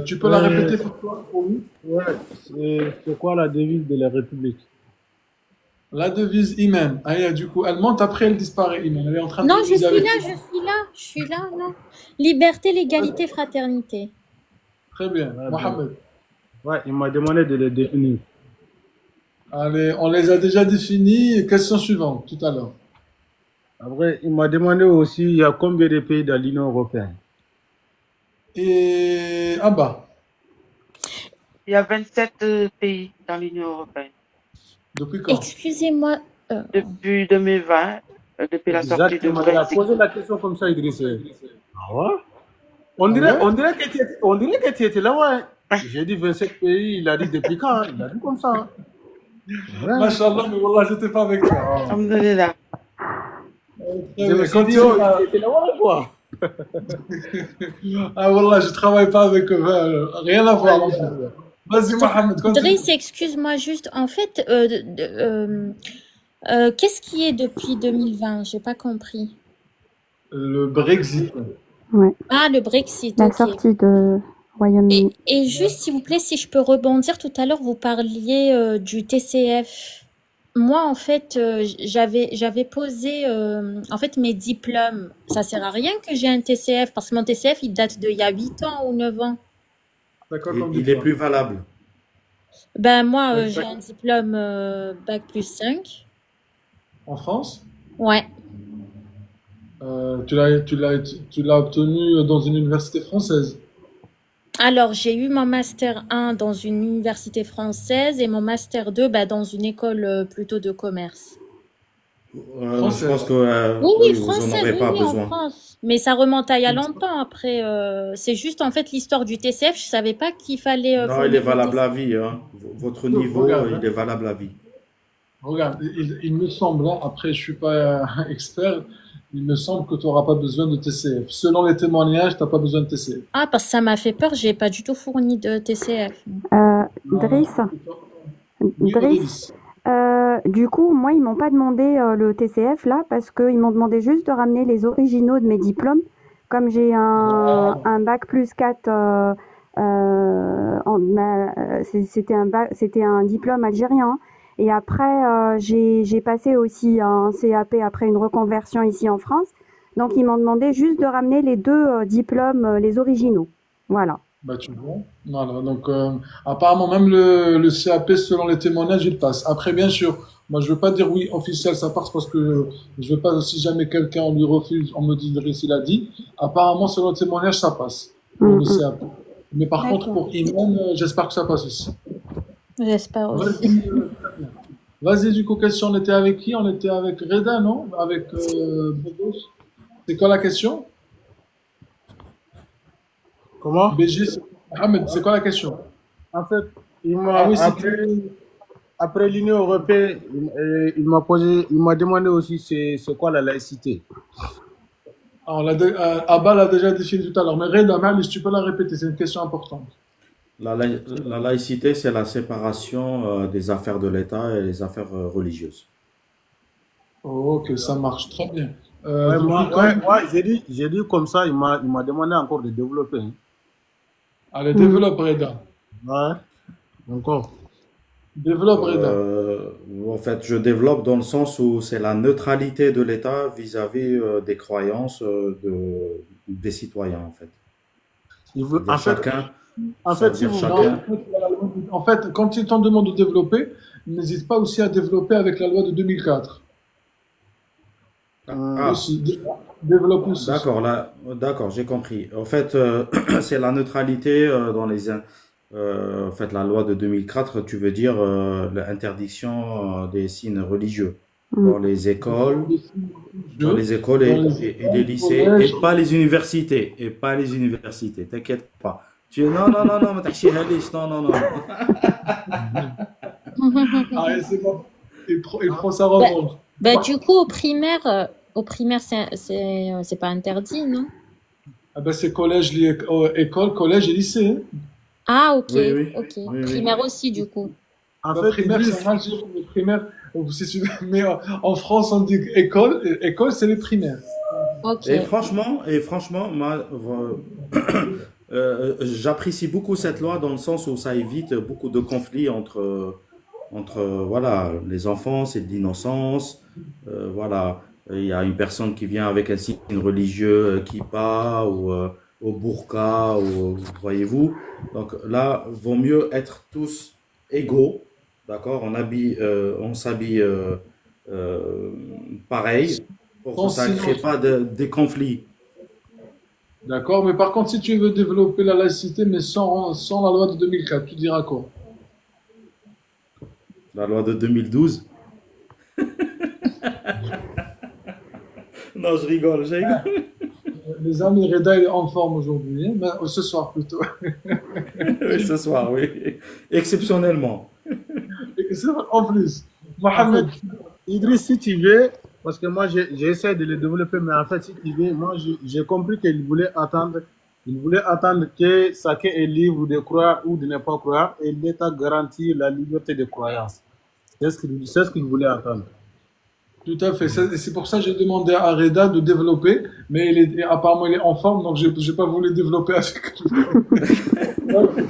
Tu peux la répéter Euh, pour nous? ouais, c'est quoi la devise de la République? La devise Iman. Ah, du coup, elle monte, après elle disparaît, Iman. Elle est en train de Non, je diviser suis avec là, toi. je suis là, non. Liberté, l'égalité, fraternité. Très bien. Ouais, bon. Mohamed. Ouais, il m'a demandé de les définir. Allez, on les a déjà définis. Question suivante, tout à l'heure. Après, il m'a demandé aussi, il y a combien de pays dans l'Union européenne? Et Abba, Il y a 27 pays dans l'Union européenne. depuis quand? Excusez-moi. euh, Depuis 2020, depuis la sortie du Exactement, il a Brexit. posé la question comme ça, Idriss. Ah ouais? Ah ouais? On dirait que tu étais là, ouais. J'ai dit 27 pays, il a dit depuis quand? Hein? Il a dit comme ça. Hein. Ouais. Mashallah, mais Wallah, j'étais pas avec toi. Alhamdulillah. Très Je me bien, suis dit, continue. oh, il était là, ouais, quoi. Ah, Wallah, je travaille pas avec eux. Rien à voir, en Ouais, fait. Vas-y, Mohamed, continue. Driss, excuse-moi juste. En fait, qu'est-ce qui est depuis 2020? J'ai pas compris. Le Brexit. Ouais, Ah, le Brexit, la ok. sortie de Royaume-Uni. Et juste, s'il vous plaît, si je peux rebondir, tout à l'heure, vous parliez du TCF. Moi, en fait, j'avais posé en fait mes diplômes. Ça sert à rien que j'ai un TCF parce que mon TCF, il date d'il y a 8 ans ou 9 ans. T'as quoi comme Il est diplôme? plus valable. Ben moi, j'ai Exact. un diplôme bac+5. En France? Ouais. Tu l'as obtenu dans une université française. Alors, j'ai eu mon master 1 dans une université française et mon master 2 bah, dans une école plutôt de commerce. Je pense Française. que Oui, oui, oui, vous en française, aurez oui, pas oui, en besoin. France. Mais ça remonte à il y a longtemps après. C'est juste en fait l'histoire du TCF. Je savais pas qu'il fallait Non, il est fournir le valable à TCF. vie. Hein. Votre niveau, Regarde, il hein. est valable à vie. Regarde, il me semble, hein, après je suis pas expert, il me semble que tu n'auras pas besoin de TCF. Selon les témoignages, tu n'as pas besoin de TCF. Ah, parce que ça m'a fait peur. J'ai pas du tout fourni de TCF. Non, non. Driss, Oui, Driss, Odélis. du coup, moi, ils m'ont pas demandé le TCF là parce qu'ils m'ont demandé juste de ramener les originaux de mes diplômes. Comme j'ai Voilà. un bac+4, c'était un diplôme algérien. Hein. Et après, j'ai passé aussi un CAP après une reconversion ici en France. Donc, ils m'ont demandé juste de ramener les deux diplômes, les originaux. Voilà. Bah, tu vois. Voilà. Donc, apparemment, même le CAP, selon les témoignages, il passe. Après, bien sûr, moi, je veux pas dire oui, officiel, ça passe parce que je veux pas, si jamais quelqu'un, on lui refuse, on me dit, il a dit. Apparemment, selon les témoignages, ça passe pour Mm, le mm. CAP. Mais par contre, D'accord. pour Iman, j'espère que ça passe aussi. J'espère aussi. Vas-y, vas-y, du coup, question, on était avec qui? On était avec Reda, non? Avec Bedos. C'est quoi la question? Comment? BG, Mohamed, c'est quoi la question? En fait, Ah oui, après l'Union européenne, il m'a demandé aussi c'est quoi la laïcité. Abba l'a déjà défini tout à l'heure. Mais Reda, Malice, tu peux la répéter, c'est une question importante. La laïcité, c'est la séparation des affaires de l'État et les affaires religieuses. Oh, ok, ça marche très bien. Ouais, Depuis quand? j'ai dit comme ça, il m'a demandé encore de développer. Hein. Allez, Mm. développe Reda. Ouais, encore. Développe Reda. En fait, je développe dans le sens où c'est la neutralité de l'État vis-à-vis des croyances des citoyens, en fait. C'est-à-dire chacun, En ça fait, veut si dire vous Non, voulez, chacun. en fait, quand ils t'en demandent de développer, n'hésite pas aussi à développer avec la loi de 2004. Ah, Aussi, développe aussi. d'accord, là, d'accord, j'ai compris. En fait, c'est la neutralité dans en fait, la loi de 2004, tu veux dire l'interdiction des signes religieux Mm. dans les écoles, dans Jeux, les écoles dans les et les écoles, lycées, et collèges. pas les universités, et pas les universités. T'inquiète pas. Non, non, non, non, ما تحشيها ليش. Non, non, non. Ah, et c'est bon. Il prend sa Bah, revanche. bah, du coup, au primaire, c'est pas interdit, non? Ah ben, c'est collège, école, collège et lycée. Hein. Ah, ok, Oui, oui, ok. oui, oui. Primaire aussi, du coup. en La fait, primaire, Idriss, c'est en Algérie, les primaires. Mais en France, on dit école. École, c'est les primaires. Ok. Et franchement, moi, J'apprécie beaucoup cette loi dans le sens où ça évite beaucoup de conflits entre voilà, les enfants, c'est de l'innocence. Voilà, il y a une personne qui vient avec un signe religieux kippa ou au burqa, ou, voyez-vous. Donc là, vaut mieux être tous égaux, d'accord? On s'habille euh, pareil pour que Sans ça ne crée silence. pas des conflits. D'accord, mais par contre, si tu veux développer la laïcité, mais sans la loi de 2004, tu diras quoi? La loi de 2012. Non, je rigole. Les amis, Reda il est en forme aujourd'hui, hein, mais ce soir plutôt. Oui, ce soir, oui. Exceptionnellement. Et c'est vrai, en plus, En fait, Mohamed, Idriss, si tu veux, parce que moi j'essaie de le développer, mais en fait, si tu veux, moi j'ai compris il voulait attendre que chacun est libre de croire ou de ne pas croire et l'État garantit la liberté de croyance. C'est ce qu'il voulait attendre. tout à fait. C'est pour ça que j'ai demandé à Reda de développer, mais apparemment il est en forme, donc j'ai pas voulu développer avec lui.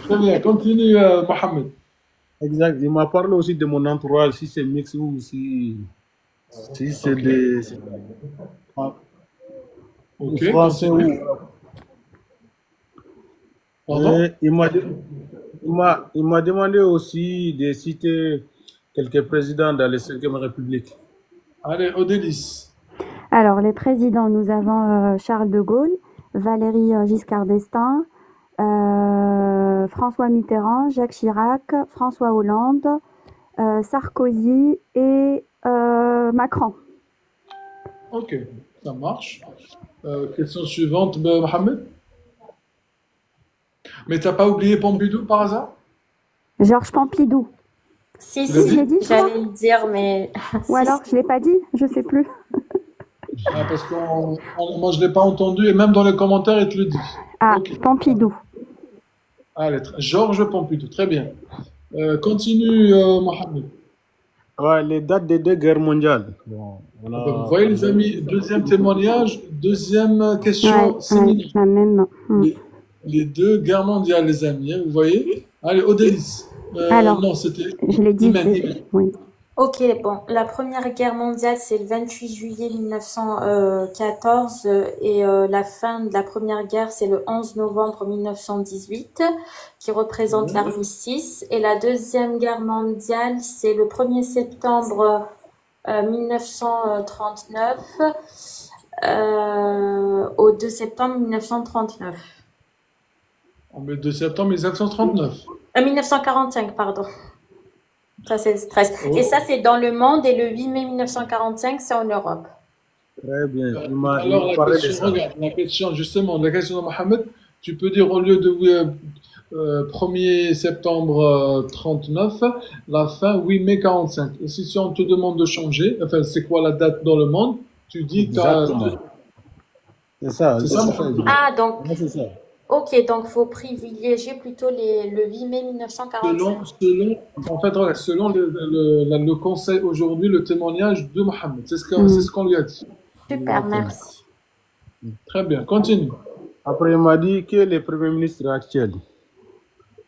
Très bien, continue, Mohamed. Exact. Il m'a parlé aussi de mon entourage, si c'est mix ou si c'est Ok, des ok, Français ou. continue. Pardon? Et il m'a demandé aussi de citer quelques présidents dans la 5e République. Allez, Odélis. Alors, les présidents, nous avons Charles de Gaulle, Valéry Giscard d'Estaing, François Mitterrand, Jacques Chirac, François Hollande, Sarkozy et Macron. Ok, ça marche. Question suivante, Mohamed. Mais t'as pas oublié Pompidou par hasard? Georges Pompidou. Si, Tu l'as Si, je dit? l'ai dit, je crois. j'allais le dire, mais Ou si, alors, je l'ai pas dit, je sais plus. Ah, parce que moi je l'ai pas entendu et même dans les commentaires il te le dit. Ah, Ok. Pompidou. Allez, Georges Pompidou, très bien. Continue, Mohamed. Ouais, les dates des 2 guerres mondiales. Bon, Ah ben, vous voyez les amis, deuxième témoignage, deuxième Ouais, question séminaire. la même. Les deux guerres mondiales, les amis, hein, vous voyez? Allez, Odélis. Alors, Non, c'était je l'ai dit. Imen, Imen. Oui. Ok, bon, la Première Guerre mondiale, c'est le 28 juillet 1914 et la fin de la Première Guerre, c'est le 11 novembre 1918, qui représente l'armistice. Et la Deuxième Guerre mondiale, c'est le 1er septembre 1939 au 2 septembre 1939. On met le 2 septembre 1939. 1945, pardon. Ça, c'est le stress. Oh. Et ça, c'est dans le monde. Et le 8 mai 1945, c'est en Europe. Très bien. Il Alors, m'a parlé de question, ça. regarde, justement, la question de Mohamed, tu peux dire au lieu de 1er septembre 39, la fin 8 mai 45. Et si on te demande de changer, enfin, c'est quoi la date dans le monde, tu dis que Exactement. C'est ça. c'est ça, C'est Mohamed? Ah, donc, Ouais, c'est ça. ok, donc faut privilégier plutôt le 8 mai 1945. En fait, voilà, selon le conseil aujourd'hui, le témoignage de Mohamed. C'est ce qu'on lui a dit. Super, Exactement. merci. Très bien, continue. Après, il m'a dit que le Premier ministre actuel.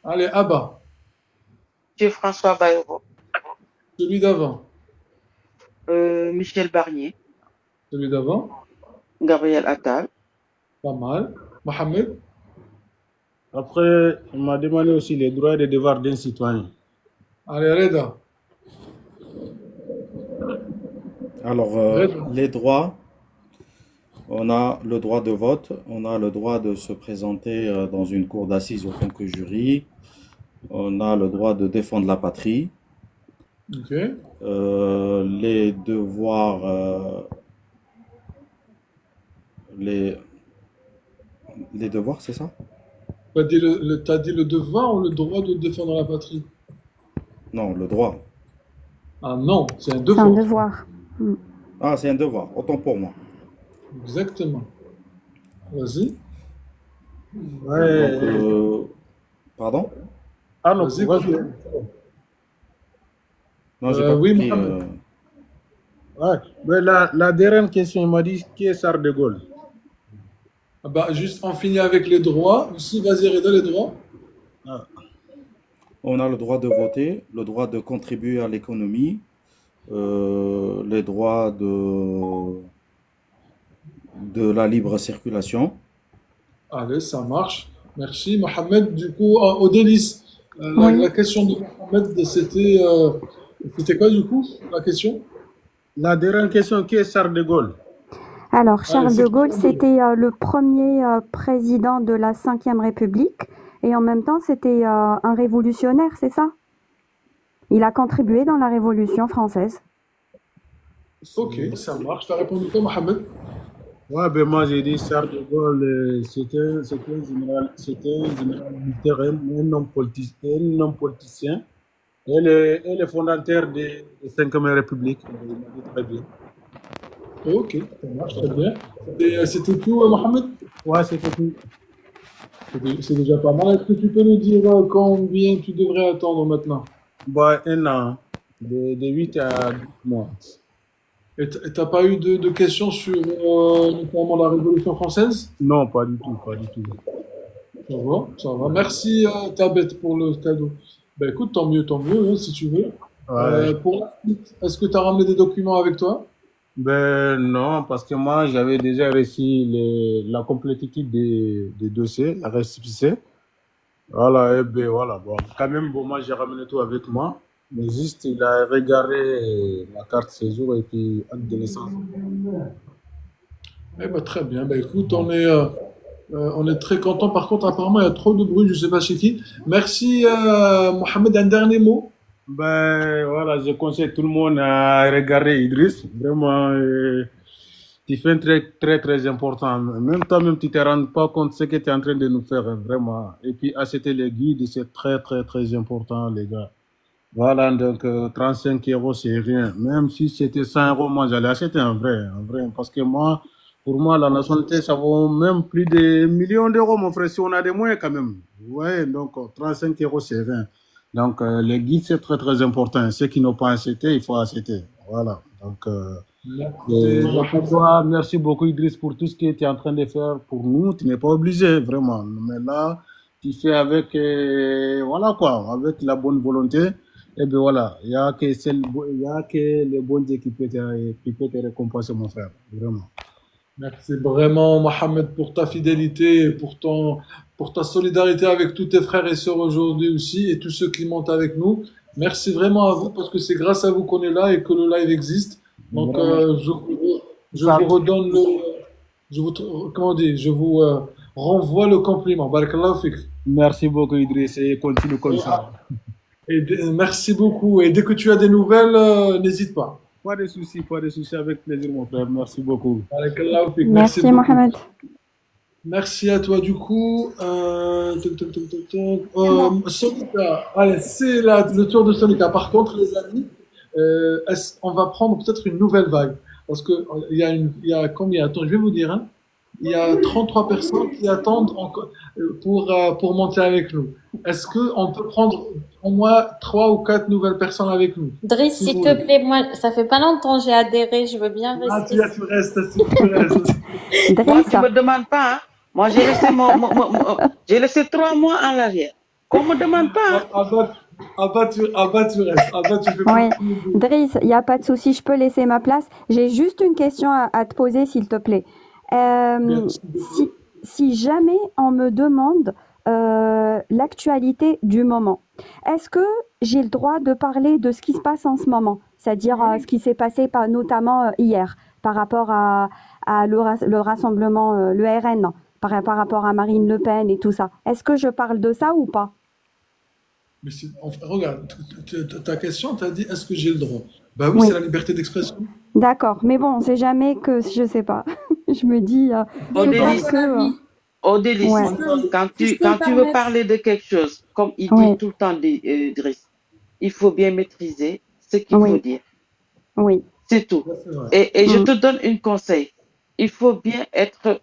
Allez, Abba, Monsieur François Bayrou, celui d'avant, Michel Barnier, celui d'avant, Gabriel Attal, pas mal. Mohamed, Après, il m'a demandé aussi les droits et les devoirs d'un citoyen. allez, Reda, Alors, Reda. les droits, on a le droit de vote, on a le droit de se présenter dans une cour d'assises en tant que jury, on a le droit de défendre la patrie, Ok. les devoirs, les, les devoirs, c'est ça? T'as dit le devoir ou le droit de défendre la patrie? Non, le droit. Ah non, c'est un C'est un devoir. devoir. Ah, c'est un devoir, autant pour moi. Exactement. Vas-y, Ouais. Donc, pardon? Ah non, vas-y, vas-y. continue. Non, j'ai pas Oui, compris. Mohamed. Ouais. Mais la dernière question, il m'a dit qui est Charles de Gaulle. Ah bah, juste, on finit avec les droits. Aussi, vas-y, Reda, les droits. Ah, On a le droit de voter, le droit de contribuer à l'économie, les droits de la libre circulation. Allez, ça marche. Merci, Mohamed. Du coup, au délice, la Oui. question de Mohamed, c'était quoi, du coup, la question? la dernière question, qui est Charles de Gaulle? Alors, Allez, Charles c'est de qui? Gaulle, c'était le premier président de la Cinquième République et en même temps, c'était un révolutionnaire, c'est ça? Il a contribué dans la Révolution française. Ok, ça marche. T'as répondu quoi, Mohamed? Ouais, ben moi j'ai dit Charles de Gaulle, c'était un général militaire, un homme politicien, et le fondateur de 5e République. Il m'a dit très bien. Ok, ça marche, très bien. C'était tout, Mohamed? Ouais, c'était tout. C'est déjà pas mal. Est-ce que tu peux nous dire combien tu devrais attendre maintenant? Bah, un an, de 8 à 10 mois. Et t'as pas eu de questions sur notamment la Révolution française? Non, pas du tout, pas du tout. Ça va, ça va. Merci, Tabet, pour le cadeau. Ben écoute, tant mieux, hein, si tu veux. Ouais. Pour la suite, est-ce que tu as ramené des documents avec toi? Ben non, parce que moi j'avais déjà reçu la complétude des dossiers, la récépissé. Voilà, et ben voilà. Bon, quand même, bon, moi j'ai ramené tout avec moi. Mais juste, il a regardé la carte séjour et puis acte de naissance. Eh ben, très bien. Ben écoute, on est très content. Par contre, apparemment, il y a trop de bruit, je sais pas chez qui. Merci, Mohamed. Un dernier mot? Ben voilà, je conseille tout le monde à regarder Idriss. Vraiment, tu fais un très, très, très important. Même toi-même, tu te rends pas compte de ce que tu es en train de nous faire, hein, vraiment. Et puis, acheter les guides, c'est très, très, très important, les gars. Voilà, donc 35 euros, c'est rien. Même si c'était 100 euros, moi, j'allais acheter un vrai. Parce que moi, pour moi, la nationalité, ça vaut même plus de millions d'euros, mon frère, si on a des moyens quand même. Ouais, donc 35 euros, c'est rien. Donc, les guides, c'est très, très important. Ceux qui n'ont pas acheté, il faut acheter. Voilà. Donc, Merci, pour Mohamed. toi, merci beaucoup, Idriss, pour tout ce que tu es en train de faire pour nous. Tu n'es pas obligé, vraiment. Mais là, tu fais avec, voilà quoi, avec la bonne volonté. Et bien voilà, il y a que le bon Dieu qui peut te récompenser, mon frère. Vraiment. Merci vraiment, Mohamed, pour ta fidélité et pour ta solidarité avec tous tes frères et sœurs aujourd'hui aussi et tous ceux qui montent avec nous. Merci vraiment à vous parce que c'est grâce à vous qu'on est là et que le live existe. Donc, Vraiment. je vous redonne comment on dit, je vous renvoie le compliment. Barakallahu fik. Merci beaucoup, Idriss, et continue comme Et, ça. merci beaucoup. Et dès que tu as des nouvelles, n'hésite pas. Pas de soucis, avec plaisir, mon frère. Merci beaucoup. Barakallahu fik. Merci Merci, beaucoup. Mohamed. Merci à toi du coup. Toc, toc, toc, toc, toc. Sonika, allez, c'est le tour de Sonika. Par contre, les amis, on va prendre peut-être une nouvelle vague. Parce que il y a combien? Attends, je vais vous dire, hein. Il y a 33 personnes qui attendent pour monter avec nous. Est-ce qu'on peut prendre au moins 3 ou 4 nouvelles personnes avec nous? Driss, Si s'il vous te voulez. plaît, moi, ça fait pas longtemps que j'ai adhéré, je veux bien Ah, rester. tu restes, tu restes. Moi, tu Drissa. me demandes pas, hein. Moi, j'ai laissé 3 mois en arrière. Qu'on me demande pas, hein. Tu restes. Tu fais Oui, partie du groupe. Driss, il n'y a pas de souci, je peux laisser ma place. J'ai juste une question à te poser, s'il te plaît. Bien. Si jamais on me demande l'actualité du moment, est-ce que j'ai le droit de parler de ce qui se passe en ce moment? C'est-à-dire ce qui s'est passé notamment hier par rapport à le rassemblement, le RN, par rapport à Marine Le Pen et tout ça. Est-ce que je parle de ça ou pas? Mais regarde, ta question, tu as dit est-ce que j'ai le droit? Bah oui, Oui, c'est la liberté d'expression. d'accord. Mais bon, c'est jamais que je sais pas. Je me dis Au peut-être délice, que au délice. ouais, Quand Si je tu, peux me quand tu veux permettre. parler de quelque chose, comme il dit oui, tout le temps, Driss, il faut bien maîtriser ce qu'il faut oui, dire. oui. C'est tout. Ça, c'est vrai. Et je Mm, te donne un conseil. Il faut bien être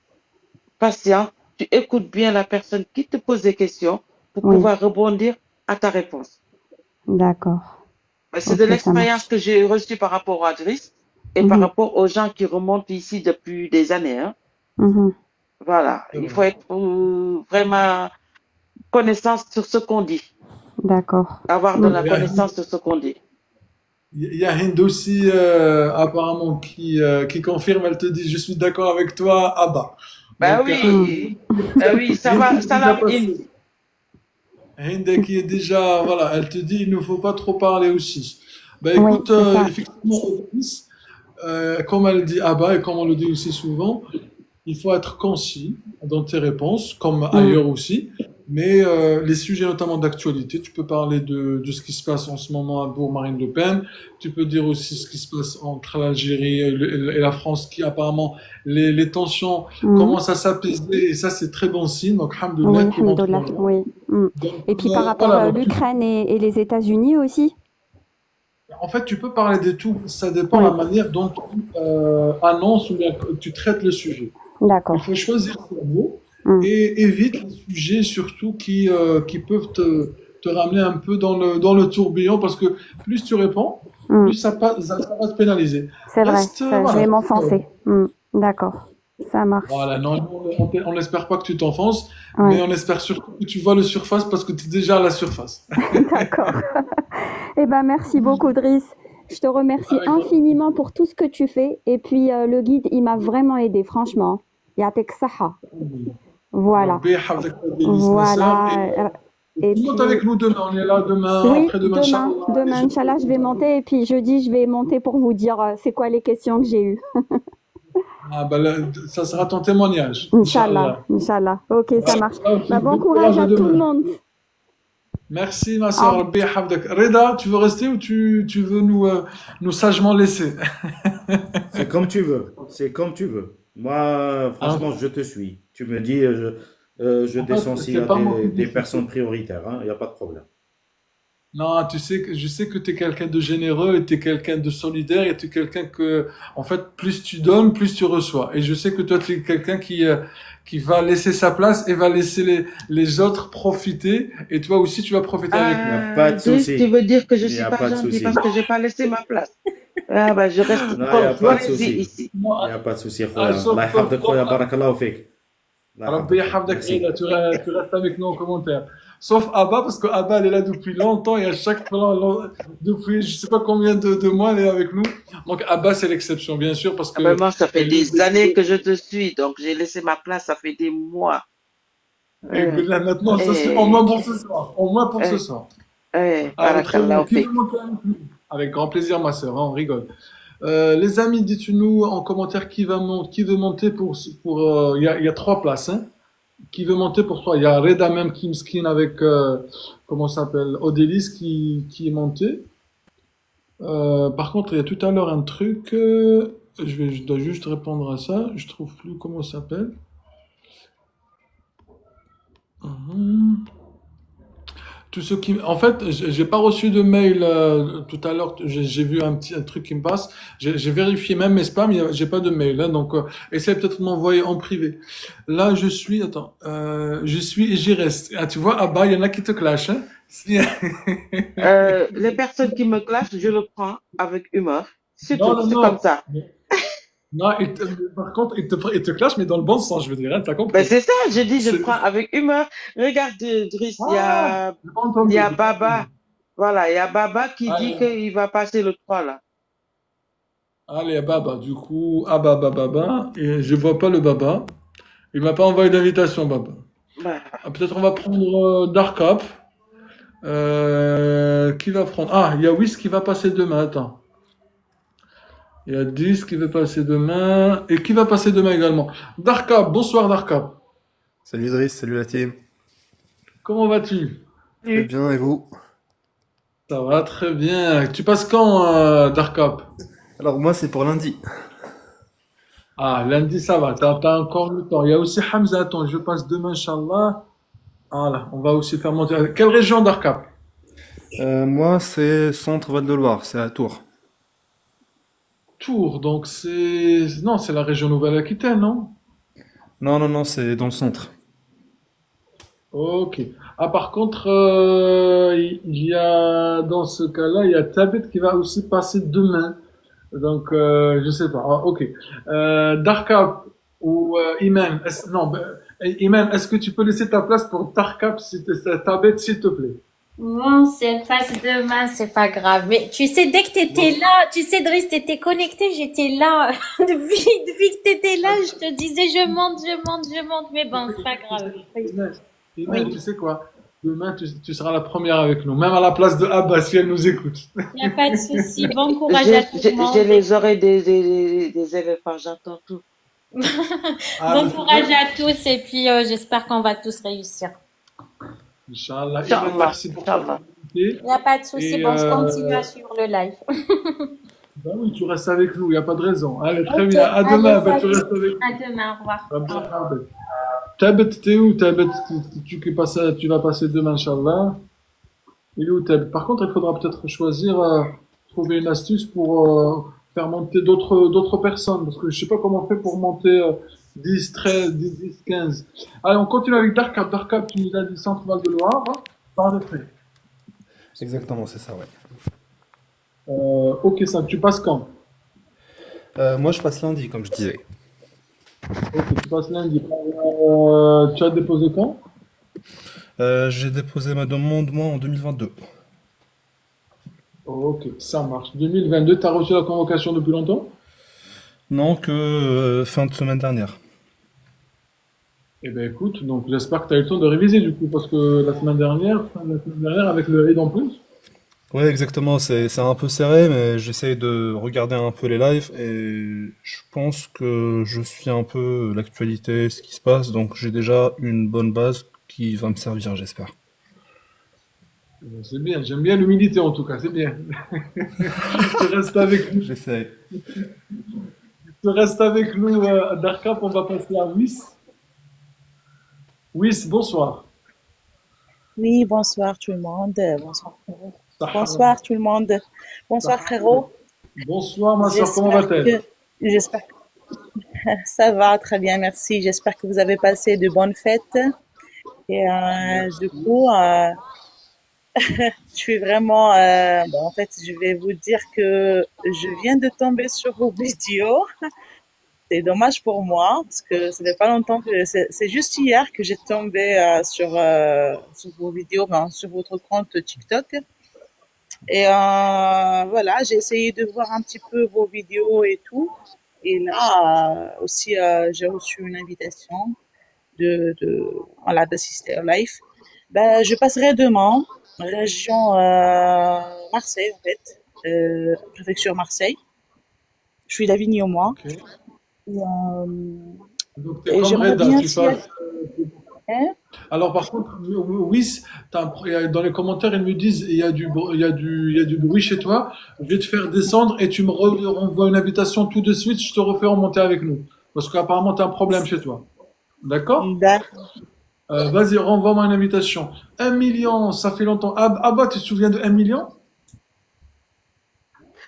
patient. Tu écoutes bien la personne qui te pose des questions pour oui, pouvoir rebondir à ta réponse. d'accord. C'est de Ok, ça l'expérience marche. que j'ai reçue par rapport à Driss et par Mhm, rapport aux gens qui remontent ici depuis des années, hein. mhm. Voilà, C'est il vrai. faut être vraiment connaissance sur ce qu'on dit, D'accord. avoir de Mm. la connaissance sur ce qu'on dit. Il y a Hind aussi, apparemment, qui confirme, elle te dit, je suis d'accord avec toi, Abba. Ben Donc, Mm. oui, oui, ça Hind va, qui est ça déjà l'a, passé. Hind qui est déjà, voilà, elle te dit, il ne faut pas trop parler aussi. Ben Oui, écoute, c'est ça. effectivement, Odris, comme elle dit Abba et comme on le dit aussi souvent, il faut être concis dans tes réponses, comme Mm. ailleurs aussi. Mais les sujets notamment d'actualité, tu peux parler de ce qui se passe en ce moment à Bourg-Marine Le Pen. Tu peux dire aussi ce qui se passe entre l'Algérie et la France, qui apparemment les tensions Mm. commencent à s'apaiser. Et ça, c'est très bon signe. Donc, Oui, alhamdoulilah, pour notre alhamdoulilah, moment. oui. Mm. Donc, Et puis par rapport voilà. à Donc, l'Ukraine et les États-Unis aussi? en fait, tu peux parler de tout. Ça dépend de la Oui, manière dont tu annonces ou bien que tu traites le sujet. Il d'accord. faut choisir ses mots Mm. et évite les sujets surtout qui peuvent te ramener un peu dans le tourbillon parce que plus tu réponds, Mm. plus ça va te pénaliser. C'est vrai, Reste, ça, je voilà. vais m'enfoncer. Mm. D'accord, ça marche. Voilà, non, on n'espère pas que tu t'enfonces, mais Ouais, on espère surtout que tu vois le surface parce que tu es déjà à la surface. d'accord. Eh ben, merci beaucoup, Driss. Je te remercie Avec grand infiniment pour tout ce que tu fais. Et puis, le guide, il m'a vraiment aidé, franchement. Yatek Saha. plaisir. Voilà, Rabbi yahfazek, ma sœur. voilà. Et Et tu montes puis, avec nous demain. On est là demain, oui, après-demain, demain, Inch'Allah. Et demain, Inch'Allah, je vais monter. Et puis, jeudi, je vais monter pour vous dire c'est quoi les questions que j'ai eues. bah, ça sera ton témoignage, Inch'Allah, Inch'Allah. Inch'Allah. Ok, ça marche. Bah, bon Bon courage courage à à tout le demain. monde. Merci, ma Au soeur. Rabbi yahfazek. Reda, tu veux rester ou tu veux nous sagement laisser? C'est comme tu veux. C'est comme tu veux. Moi, Hein. franchement, je te suis. Tu me dis, je En fait, descends s'il y c'est a pas moi qui des décide. personnes prioritaires. Il n'y a pas de problème. Non, tu sais que je sais que tu es quelqu'un de généreux et tu es quelqu'un de solidaire et tu es quelqu'un que, en fait, plus tu donnes, plus tu reçois. Et je sais que toi, tu es quelqu'un qui va laisser sa place et va laisser les autres profiter. Et toi aussi, tu vas profiter avec Il n'y nous. a pas Ah, de Driss, tu souci. veux dire que je Il n'y suis a pas pas de gentille parce souci. que j'ai pas laissé ma place. Ah, bah, je reste Non, il n'y a pas de choisie souci. ici. Non, Il n'y a pas de souci, khoya. sauf, Allah yahfadek, sauf, khoya. Barakallahu fik. Allah Rabbi yahfadek, khoya. yahfazek, Reda, Merci. tu restes avec nous en commentaire. Sauf Abba, parce que Abba, elle est là depuis longtemps et à chaque fois, depuis je sais pas combien de mois, elle est avec nous. Donc Abba, c'est l'exception, bien sûr, parce Ah ben que moi, ça fait elle est des années que je te suis, donc j'ai laissé ma place, ça fait des mois. et Euh, là, maintenant, ça c'est au eh, moins pour ce soir. Au moins pour ce eh, soir. Allez, très bien. barakallahu Qui veut fik. monter avec nous? Avec grand plaisir, ma sœur, hein, on rigole. Les amis, dites-nous en commentaire qui veut monter pour il y a trois places, hein. Qui veut monter pour toi? Il y a Reda même Kimskin avec, comment ça s'appelle, Odélis qui est monté. Par contre, il y a tout à l'heure un truc, je dois juste répondre à ça, je trouve plus comment ça s'appelle. Mhm. Tous ceux qui, en fait, j'ai pas reçu de mail tout à l'heure. J'ai vu un truc qui me passe. J'ai vérifié même mes spams. J'ai pas de mail. Hein, donc, essaie peut-être de m'envoyer en privé. Là, je suis. Attends. Je suis et j'y reste. Ah, tu vois, ah bah, il y en a qui te clashent. Hein. Les personnes qui me clashent, je le prends avec humour. C'est Non, tout, non, c'est non. comme ça. Non, par contre, il te clash, mais dans le bon sens, je veux dire. Hein, t'as Ben compris. c'est ça, je dis, je le C'est- prends avec humour. Regarde, Driss, Ah, j'ai pas il y entendu. a J'ai pas entendu. Baba. Voilà, il y a Baba qui dit Allez, qu'il va passer le 3 là. allez, Baba. Du coup, ah, Baba. Et je vois pas le Baba. Il m'a pas envoyé d'invitation, Baba. Bah, Ah, peut-être on va prendre Dark Up. Qui va prendre? Ah, il y a Whis qui va passer demain. Attends. Il y a 10 qui va passer demain. Et qui va passer demain également? Dark Up. Bonsoir, Dark Up. Salut Driss, salut la team. Comment vas-tu? Très bien, et vous? Ça va très bien. Tu passes quand, Dark Up? Alors moi c'est pour lundi. Ah, lundi, ça va. T'as encore le temps. Il y a aussi Hamza. Attends, je passe demain, Inch'Allah. Voilà, on va aussi faire monter. Quelle région, Dark Up? Moi c'est Centre Val-de-Loire, c'est à Tours. Tours. Donc c'est... Non, c'est la région Nouvelle-Aquitaine, non? Non, non, non, c'est dans le centre. Ok. Ah, par contre, il y a, dans ce cas-là, il y a Tabet qui va aussi passer demain. Donc, je sais pas. Ah, ok. Darka, ou Iman. Non, Iman, est-ce que tu peux laisser ta place pour Tarkab, ta bête, s'il te plaît? Bon, si elle passe demain, c'est pas grave. Mais tu sais, dès que t'étais là, tu sais, Driss, t'étais connecté, j'étais là. Depuis que t'étais là, je te disais, je monte, je monte, je monte. Mais bon, c'est pas grave. Iman, Iman, tu Oui, sais quoi? Demain, tu seras la première avec nous, même à la place de Abba, si elle nous écoute. il n'y a pas de souci. Bon courage à J'ai tout le j'ai- j'ai monde. les oreilles des éléphants, j'entends tout. Ah, Bon mais c'est courage bien. à tous et puis j'espère qu'on va tous réussir. Inch'Allah. Iman, Inch'Allah, merci pour ta Inch'Allah. fidélité. Il n'y a pas de souci. Et Bon, je continue à suivre le live. bah oui, tu restes avec nous, il n'y a pas de raison. Allez, très Ok, bien. À allez, demain, bah, tu salut. restes avec nous. À demain, au revoir. Au Rabbi revoir. Ahmed. Tabet, t'es où? Tabet, tu vas passer demain, Inch'Allah. Il est où Tabet? Par contre, il faudra peut-être choisir, trouver une astuce pour faire monter d'autres personnes. Parce que je sais pas comment on fait pour monter 10, 13, 10, 15. Allez, on continue avec Darkab. Darkab, tu nous as dit Centre Val de Loire. Hein, par décret. Exactement, c'est ça, ouais. Ok, ça, tu passes quand? Moi, je passe lundi, comme je disais. Ok, tu passes lundi. Tu as déposé quand? J'ai déposé ma demande, moi, en 2022. Ok, ça marche. 2022, tu as reçu la convocation depuis longtemps? Non, que fin de semaine dernière. Eh ben écoute, donc j'espère que tu as eu le temps de réviser du coup, parce que fin de la semaine dernière, avec le aide en plus. Ouais, exactement, c'est un peu serré, mais j'essaye de regarder un peu les lives et je pense que je suis un peu l'actualité, ce qui se passe, donc j'ai déjà une bonne base qui va me servir, j'espère. Eh ben, c'est bien, j'aime bien l'humilité en tout cas, c'est bien. Tu restes avec nous, J'essaye. tu restes avec nous, Darkap, on va passer à Wiss. Wiss, bonsoir. Oui, bonsoir tout le monde. Bonsoir frérot. Sahara. Bonsoir tout le monde. Bonsoir Sahara. frérot. Bonsoir ma soeur, comment J'espère va-t-elle? que j'espère que ça va très bien, merci. J'espère que vous avez passé de bonnes fêtes. Et du coup, je suis vraiment. En fait, je vais vous dire que je viens de tomber sur vos vidéos. C'est dommage pour moi parce que ça fait pas longtemps que c'est juste hier que j'ai tombé sur vos vidéos, enfin, sur votre compte TikTok. Et voilà, j'ai essayé de voir un petit peu vos vidéos et tout. Et là aussi, j'ai reçu une invitation voilà, d'assister au live. Ben, je passerai demain, région Marseille en fait, préfecture Marseille. Je suis d'Avignon moi. Ok. Et, Donc t'es et comme j'aimerais Reda, bien tu s'il y a... passes. Hein? Alors par contre, Wiss, dans les commentaires, ils me disent il y a du bruit chez toi. Je vais te faire descendre et tu me renvoies une invitation tout de suite. Je te refais remonter avec nous. Parce qu'apparemment, tu as un problème chez toi. D'accord? D'accord. Vas-y, renvoie-moi une invitation. 1 million, ça fait longtemps. Ah bah, tu te souviens de 1 million?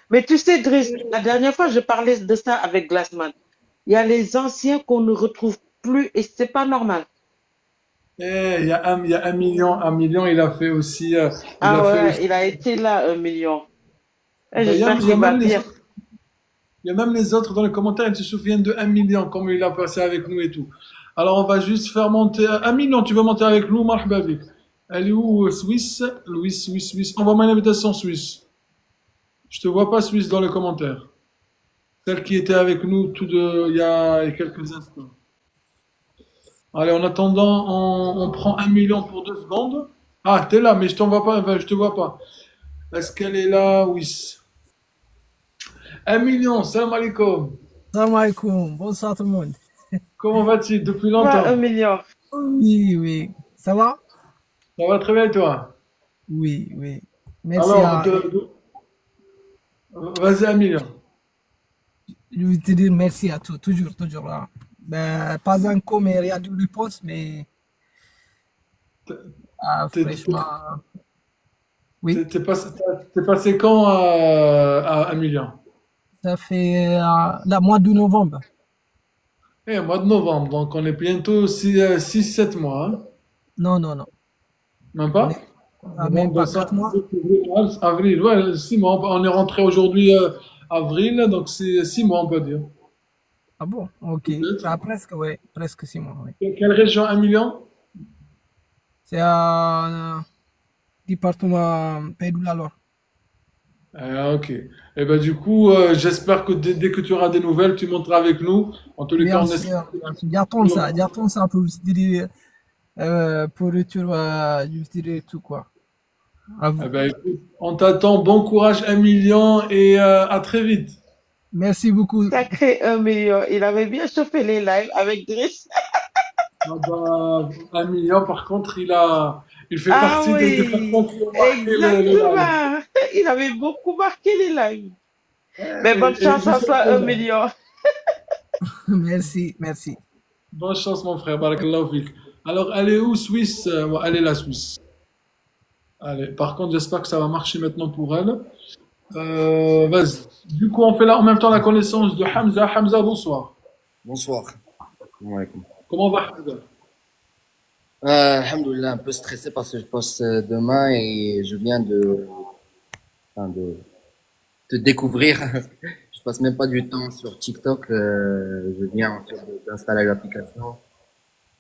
Mais tu sais, Driss, la dernière fois, je parlais de ça avec Glassman. Il y a les anciens qu'on ne retrouve plus et c'est pas normal. Il y a 1 million. 1 million, il a fait aussi. Il Ah a fait aussi. ouais, il a été là, 1 million. Et Ben, j'espère il y a qu'il va même les bien. autres. Il y a même les autres dans les commentaires, ils se souviennent de 1 million, comme il a passé avec nous et tout. Alors, on va juste faire monter 1 million. Tu veux monter avec nous, marhaba bik. Elle est où, Suisse? Suisse. Envoie-moi une invitation, Suisse. Je te vois pas, Suisse, dans les commentaires. Celle qui était avec nous il y a quelques instants. Allez, en attendant, on prend 1 million pour 2 secondes. Ah, t'es là, mais je t'en vois pas, enfin, je te vois pas. Est-ce qu'elle est là? Oui. 1 million, salam alaikum. Salam alaikum, bonsoir tout le monde. Comment vas-tu depuis Ouais, longtemps? 1 million. Oui, oui. Ça va? Ça va très bien, et toi? Oui, oui. Merci Alors, à... vas-y, 1 million. Je veux te dire merci à toi, toujours là. Ben, pas encore, mais rien de réponse, mais T'es franchement, oui. t'es passé quand à 1 million? Ça fait le mois de novembre. Mois de novembre, donc on est bientôt 6-7 mois, hein? Non. Même On pas? est même pas 4 mois. Avril, ouais, 6 mois. On est rentré aujourd'hui avril, donc c'est 6 mois, on peut dire. Ah bon? Ok. Peut-être. Ah, presque, ouais. Presque 6 mois, ouais. Quelle région, 1 million? C'est un département Pays de la Loire. Ah, ok. Et ben du coup, j'espère que dès que tu auras des nouvelles, tu monteras avec nous. En tous les cas, Bien on espère. sûr, bien sûr. J'attends ça pour vous dire, pour retour, je vous dirai tout, quoi. À Eh vous. ben, écoute, on t'attend. Bon courage, 1 million, et à très vite. Merci beaucoup. Sacré 1 million. Il avait bien chauffé les lives avec Driss. Ah bah, 1 million, par contre, il fait Ah partie des personnes oui, qui ont marqué le live. exactement. Il avait beaucoup marqué les lives. Mais bonne Et chance nous à sommes toi, un contents. million. Merci, merci. Bonne chance, mon frère. Barakallahu fik. Alors, elle est où, Suisse? Ouais, elle est la Suisse. Allez, par contre, j'espère que ça va marcher maintenant pour elle. Vas-y. Du coup, on fait là en même temps la connaissance de Hamza. Hamza, bonsoir. Bonsoir. Salam alaikum. Comment va Hamza? Alhamdoulilah, un peu stressé parce que je passe demain et je viens enfin, de te découvrir. Je passe même pas du temps sur TikTok. Je viens en fait d'installer l'application.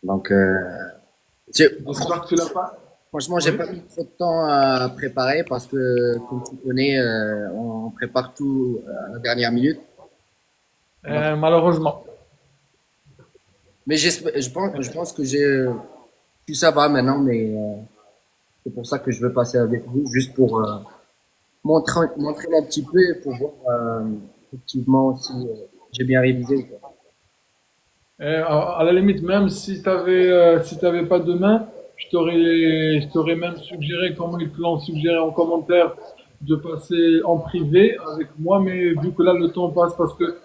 Donc, J'espère que tu l'as pas. franchement, j'ai Oui. pas mis trop de temps à préparer parce que, comme tu connais, on prépare tout à la dernière minute. Donc, Malheureusement. mais je pense que j'ai tout ça va maintenant, mais c'est pour ça que je veux passer avec vous, juste pour m'entraîner un petit peu et pour voir effectivement si j'ai bien révisé ou pas. À la limite, même si t'avais pas de main, je t'aurais même suggéré, comme ils te l'ont suggéré en commentaire, de passer en privé avec moi, mais vu que là le temps passe parce que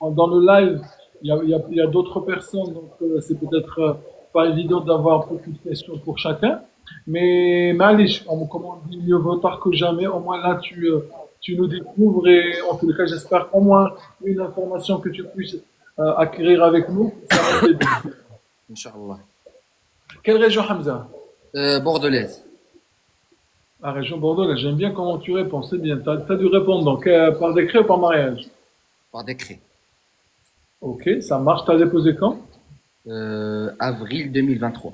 dans le live, il y a d'autres personnes, donc c'est peut-être pas évident d'avoir beaucoup de questions pour chacun. Mais Malish, comme on dit, mieux vaut tard que jamais. Au moins là, tu nous découvres et en tous les cas, j'espère au moins une information que tu puisses acquérir avec nous. Ça va t'aider. Inch'Allah. Quelle région, Hamza? Bordelaise, La région Bordeaux, là, j'aime bien comment tu réponds, c'est bien. T'as dû répondre, donc par décret ou par mariage? par décret. Ok, ça marche. T'as déposé quand? Avril 2023.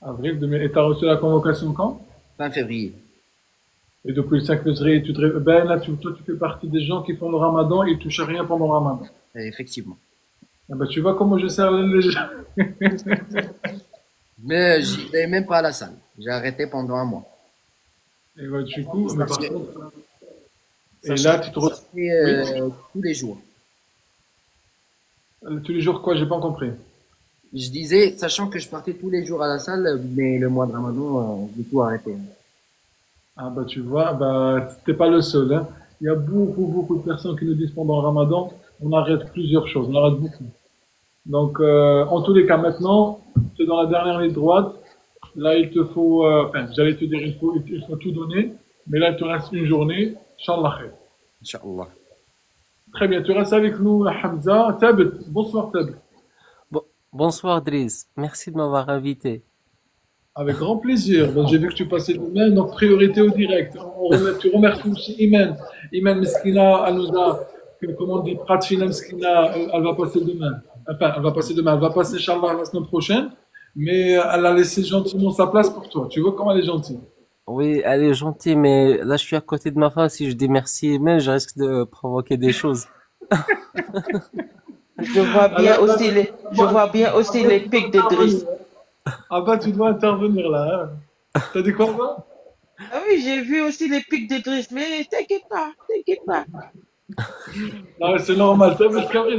Avril 2000. Et t'as reçu la convocation quand? Fin février. Et depuis le 5 février, ben là, toi, tu fais partie des gens qui font le ramadan et ils touchent à rien pendant le ramadan. Effectivement. Ah ben, tu vois comment je sers les gens. Mais j'y vais même pas à la salle. J'ai arrêté pendant un mois. Et ben, du coup, mais par contre, et Sachant là, que tu te je retrouves. fais Oui. tous les jours. Tous les jours, quoi, j'ai pas compris. Je disais, sachant que je partais tous les jours à la salle, mais le mois de Ramadan, j'ai tout arrêté. Ah bah tu vois, bah t'es pas le seul, hein. Il y a beaucoup de personnes qui nous disent pendant le ramadan, on arrête plusieurs choses, on arrête beaucoup. Donc en tous les cas maintenant, tu es dans la dernière ligne droite. Là il te faut, enfin j'allais te dire il faut tout donner, mais là il te reste une journée. Inch'Allah khair. Inch'Allah. Très bien, tu restes avec nous Hamza. Tabet, bonsoir Tabet. Bonsoir Driss, merci de m'avoir invité. Avec grand plaisir. Donc, j'ai vu que tu passais demain, donc priorité au direct. Tu remercies aussi Imen. Imen Meskina, elle nous a, comment on dit, Pratina Meskina, elle va passer demain. Enfin, elle va passer demain. Elle va passer, Inch'Allah, la semaine prochaine. Mais elle a laissé gentiment sa place pour toi. Tu vois comment elle est gentille. Oui, elle est gentille, mais là je suis à côté de ma femme, si je dis merci, mais je risque de provoquer des choses. Ah, là, là, Je vois bien aussi les pics de Driss. ah bah, tu dois intervenir là. Hein. T'as dit quoi, toi? Ah oui, j'ai vu aussi les pics de Driss, mais t'inquiète pas, t'inquiète pas. Non, mais c'est normal. T'as vu le carré,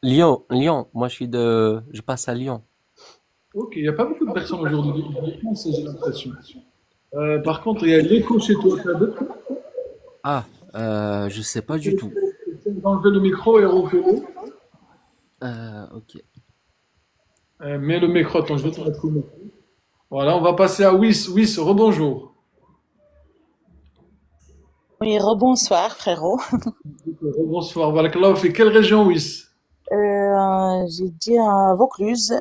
Lyon, moi je passe à Lyon. Ok, il n'y a pas beaucoup de personnes aujourd'hui de France, j'ai l'impression. Par contre, il y a l'écho chez toi, t'as deux. Ah, je sais pas du tout. Essaye d'enlever le micro et refais-le. Ok. Mets le micro, attends, je vais te mettre le micro. Voilà, on va passer à Wiss. Wiss, rebonjour. Oui, rebonsoir, frérot. Rebonsoir. Voilà, là, fait quelle région, Wiss? J'ai dit Vaucluse,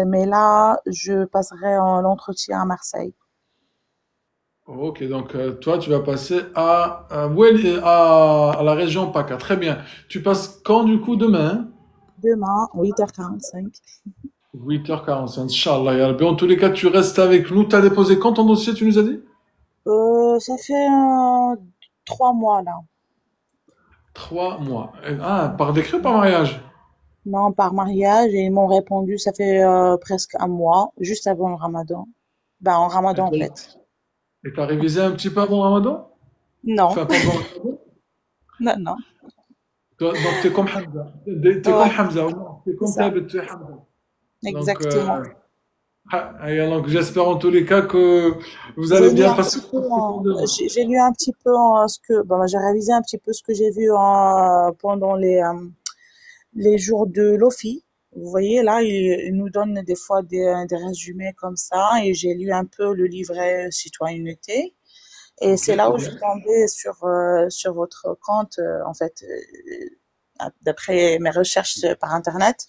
mais là, je passerai en l'entretien à Marseille. Ok, donc toi, tu vas passer à la région PACA. Très bien. Tu passes quand du coup demain? Demain, 8h45. 8h45, Inch'Allah. Ya Rabbi. En tous les cas, tu restes avec nous. Tu as déposé quand ton dossier, tu nous as dit? Ça fait 3 mois là. 3 mois. Ah, par décret ou par mariage? Non, par mariage, et ils m'ont répondu, ça fait presque un mois, juste avant le Ramadan. Ben, en Et Ramadan en t'as fait. et t'as révisé un petit peu avant Ramadan? Non, Enfin, pendant Ramadan? non, non. Donc, t'es comme Hamza. T'es comme Ouais, Hamza. Ou non, t'es c'est comme ça, Thabit, tu es Hamza. Donc, exactement. donc j'espère en tous les cas que vous allez J'ai lu bien un passer petit peu, demain. j'ai lu un petit peu ce que, bon, j'ai révisé un petit peu ce que j'ai vu pendant les jours de l'OFI. Vous voyez, là, il nous donne des fois des résumés comme ça, et j'ai lu un peu le livret citoyenneté. Et Ok, c'est là très où je suis bien. tombée sur votre compte, en fait, d'après mes recherches par Internet.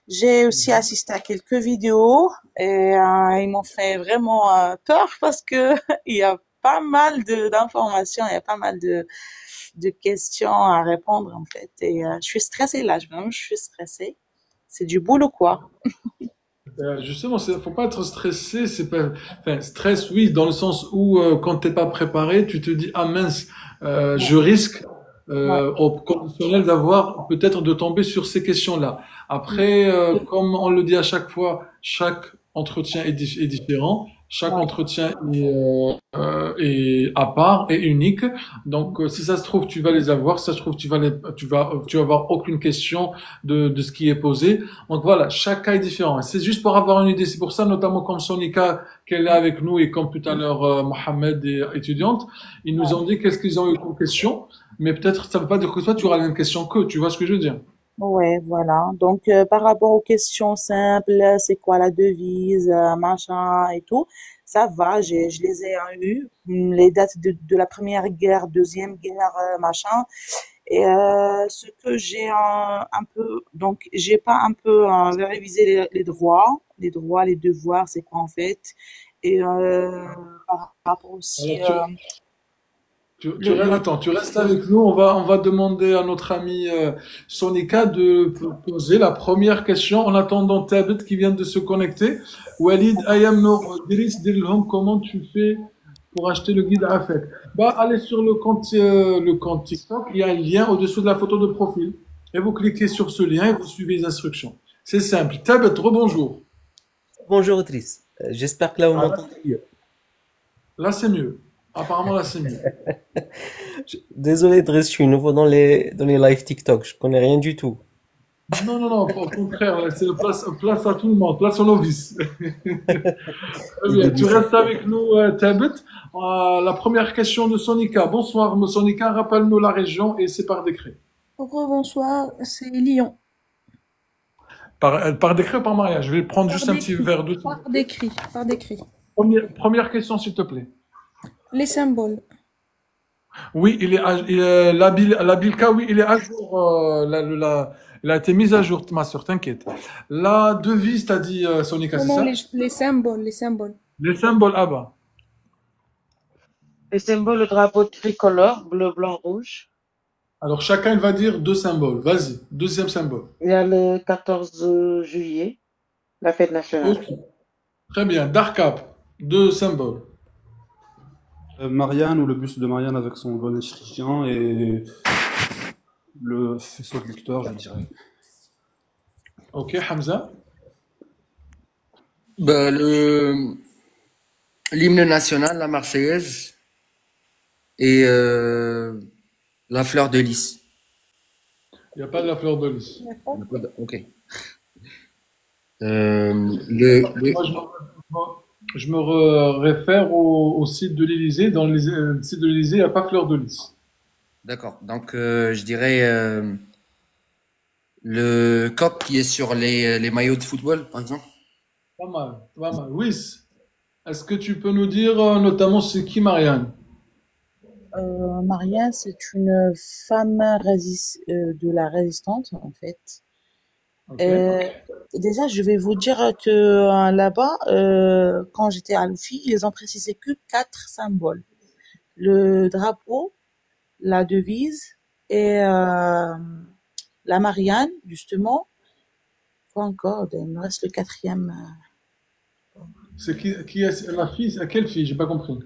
J'ai aussi assisté à quelques vidéos et ils m'ont fait vraiment peur parce que il y a pas mal d'informations, il y a pas mal de questions à répondre en fait. Et je suis stressée là, je suis stressée. C'est du boulot quoi. Justement, faut pas être stressé. C'est pas, enfin, stress, oui, dans le sens où quand t'es pas préparé, tu te dis ah mince, Ouais, je risque ouais. au conditionnel d'avoir peut-être de tomber sur ces questions-là. Après, comme on le dit à chaque fois, chaque entretien est différent, chaque Ouais. entretien est à part et unique. Donc, si ça se trouve, tu vas les avoir. Si ça se trouve, tu vas avoir aucune question de ce qui est posé. Donc voilà, chaque cas est différent. C'est juste pour avoir une idée. C'est pour ça, notamment comme Sonika, qu'elle est avec nous et comme tout à l'heure Mohamed est étudiante, ils nous ont dit qu'est-ce qu'ils ont eu comme question. Mais peut-être ça ne veut pas dire que toi tu auras la même question qu'eux. Tu vois ce que je veux dire? Ouais, voilà. Donc, par rapport aux questions simples, c'est quoi la devise, machin et tout, ça va, je les ai eues. Les dates de la Première Guerre, Deuxième Guerre, machin. Et ce que j'ai un peu, donc, j'ai pas un peu révisé les droits, les devoirs, c'est quoi en fait. Et par rapport aussi, Alors le attends, tu restes avec nous. On va demander à notre ami Sonika de poser la première question en attendant Tabet qui vient de se connecter. Walid, Ayam Nour, Driss, Dirlhom, comment tu fais pour acheter le guide Affect? Bah, allez sur le compte TikTok. Il y a un lien au-dessous de la photo de profil. Et vous cliquez sur ce lien et vous suivez les instructions. C'est simple. Tabet, rebonjour. Bonjour, Driss. J'espère que là, vous Ah, m'entendez mieux. là, c'est mieux. Apparemment, là, c'est mieux. Désolé, Driss, je suis nouveau dans les live TikTok. Je connais rien du tout. Non, non, non, au contraire, là, c'est place à tout le monde, place aux novices. Très Les bien, tu débutants. restes avec nous, Tabet. La première question de Sonika. Bonsoir, Sonika, rappelle-nous la région et c'est par décret. Bonsoir, c'est Lyon. Par décret ou par mariage? Je vais prendre Par juste un petit décrit, verre d'eau. par décrit, par décrit. Première question, s'il te plaît. Les symboles. Oui, la Bilka, oui, il est à jour. Il a été mise à jour, ma soeur, t'inquiète. La devise, t'as dit, Sonika, Non, c'est non, ça? les symboles, les symboles. Les symboles, ah bah. Les symboles, le drapeau tricolore, bleu, blanc, rouge. Alors, chacun, il va dire deux symboles. Vas-y, deuxième symbole. Il y a le 14 juillet, la fête nationale. Ok, très bien. Darkap, deux symboles. Marianne ou le buste de Marianne avec son bonnet chrétien et le faisceau de Victor, je dirais. Ok, Hamza. Ben, l'hymne national, la Marseillaise et la fleur de lys. Il n'y a pas de la fleur de lys. Il y a pas de- Ok. Le, Moi, je me réfère au site de l'Élysée. Dans le site de l'Élysée, il n'y a pas fleur de lys. d'accord. Donc, je dirais le coq qui est sur les maillots de football, par exemple. Pas mal, pas mal. Oui. Est-ce que tu peux nous dire notamment c'est qui Marianne? Maria, c'est une femme de la résistante, en fait. Ok. Euh, Déjà, je vais vous dire que là-bas, quand j'étais à l'UFI, ils ont précisé que 4 symboles. Le drapeau, la devise et la Marianne, justement. Quoi encore? Il me reste le quatrième. C'est qui est la fille? À quelle fille? J'ai pas compris.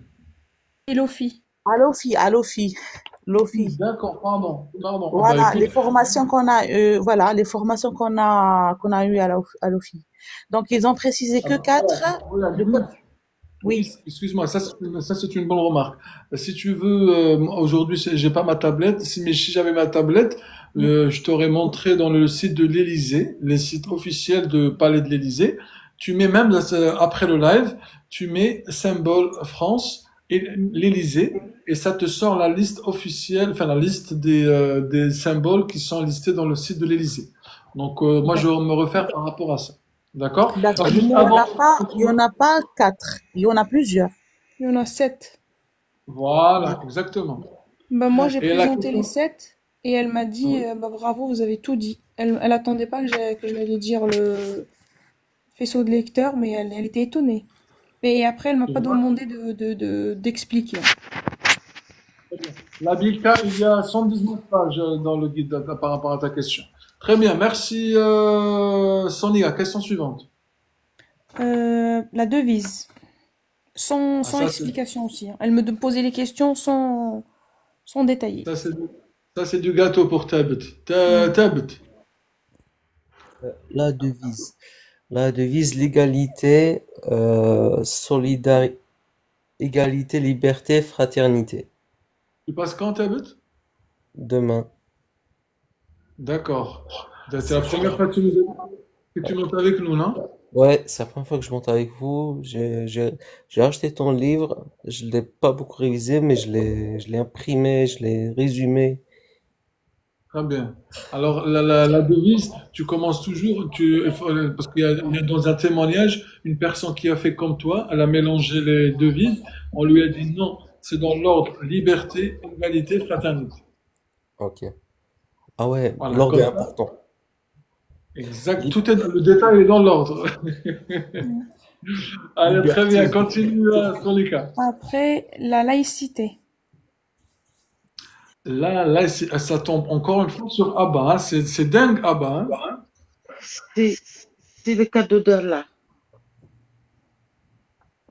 Et Lofi. À l'OFI, à l'OFI, l'OFI. D'accord, pardon. Ah bah Voilà, écoute, les formations qu'on a, voilà, les formations qu'on a eues à l'OFI. Donc, ils ont précisé que alors, 4. regarde, Le, co- oui, oui. excuse-moi, ça c'est une bonne remarque. Si tu veux, aujourd'hui j'ai pas ma tablette, mais si j'avais ma tablette, je t'aurais montré dans le site de l'Élysée, les sites officiels de Palais de l'Élysée. Tu mets même là, après le live, tu mets symbole France et l'Élysée et ça te sort la liste officielle, enfin la liste des symboles qui sont listés dans le site de l'Élysée. Donc moi je vais me refaire par rapport à ça. D'accord? D'accord. Mais Juste il n'y en avant. a pas, il y en a pas 4. Il y en a plusieurs. Il y en a 7. Voilà, exactement. Bah, moi, j'ai Et la présenté les question, 7et elle m'a dit bah, bravo, vous avez tout dit. Elle attendait pas que je allais dire le faisceau de lecteur, mais elle était étonnée. Et après, elle m'a pas demandé d'expliquer. la BICA, il y a 119 pages dans le guide par rapport à ta question. Très bien, merci Sonia. Question suivante. La devise, Ah, sans explication aussi, hein. Elle me posait les questions sans détailler. ça, c'est du, ça, c'est du gâteau pour Tabt. Mm. Tabt. La devise. La devise, l'égalité, égalité, liberté, fraternité. Tu passes quand Tabt? Demain. D'accord. C'est la première fois que tu montes avec nous, non? Ouais, c'est la première fois que je monte avec vous. J'ai acheté ton livre. Je l'ai pas beaucoup révisé, mais je l'ai imprimé, je l'ai résumé. Très bien. Alors, la devise, tu commences toujours, parce il y a dans un témoignage, une personne qui a fait comme toi, elle a mélangé les devises, on lui a dit non, c'est dans l'ordre liberté, égalité, fraternité. Ok. Ah ouais, Voilà, l'ordre est comme ça. important. Exact, Li- le détail est dans l'ordre. Mm. Allez, très bien, Liberté. continue, Sonika. Après, la laïcité. Là, ça tombe encore une fois sur Abba, hein. C'est dingue, Abba, hein. C'est c'est le cadeau d'Allah.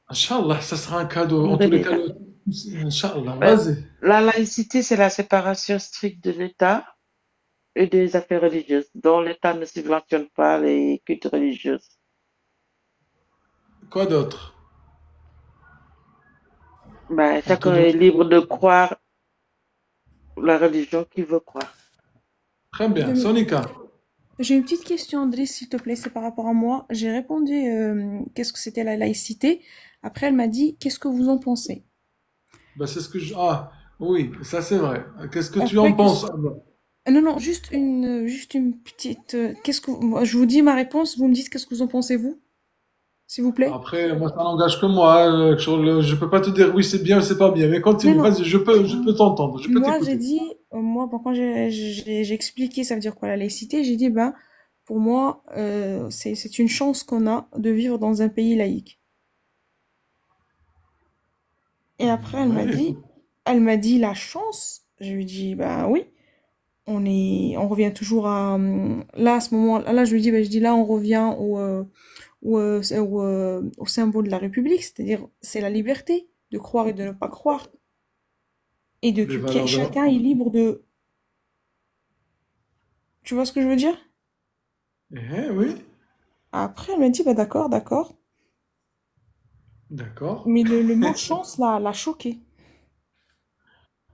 Inch'Allah, ça sera un cadeau. En tous les cas, Alhamdulillah. Inch'Allah, Ben, vas-y. la laïcité, c'est la séparation stricte de l'État et des affaires religieuses, dont l'État ne subventionne pas les cultes religieuses. Quoi d'autre? Ben, On te chacun est demande. libre de croire la religion qu'il veut croire. Très bien. Demi- Sonika. J'ai une petite question, André, s'il te plaît, c'est par rapport à moi. J'ai répondu qu'est-ce que c'était la laïcité. Après, elle m'a dit qu'est-ce que vous en pensez. Ben, c'est ce que je. Ah, oui, ça c'est vrai. Qu'est-ce que tu en Après, penses, Abba? non, non, juste une petite. Moi, je vous dis ma réponse, vous me dites qu'est-ce que vous en pensez, vous, s'il vous plaît. Après, moi, ça n'engage que moi, hein. Je peux pas te dire oui, c'est bien ou c'est pas bien. Mais Non, continue, non. vas-y, je peux t'entendre, je peux Moi, j'ai t'écouter. dit, moi, bon, quand j'ai expliqué ça veut dire quoi la laïcité, j'ai dit, ben, pour moi, c'est une chance qu'on a de vivre dans un pays laïque. Et après, Ouais, écoute. elle m'a dit la chance. Je lui dis, bah oui, on revient toujours là, à ce moment-là, là, je lui dis, bah, je dis, là, on revient au symbole de la République, c'est-à-dire, c'est la liberté de croire et de ne pas croire. Et Les valeurs de la. chacun est libre de, tu vois ce que je veux dire? Oui, Après, elle m'a dit, bah d'accord, d'accord. d'accord. Mais le mot chance l'a choqué.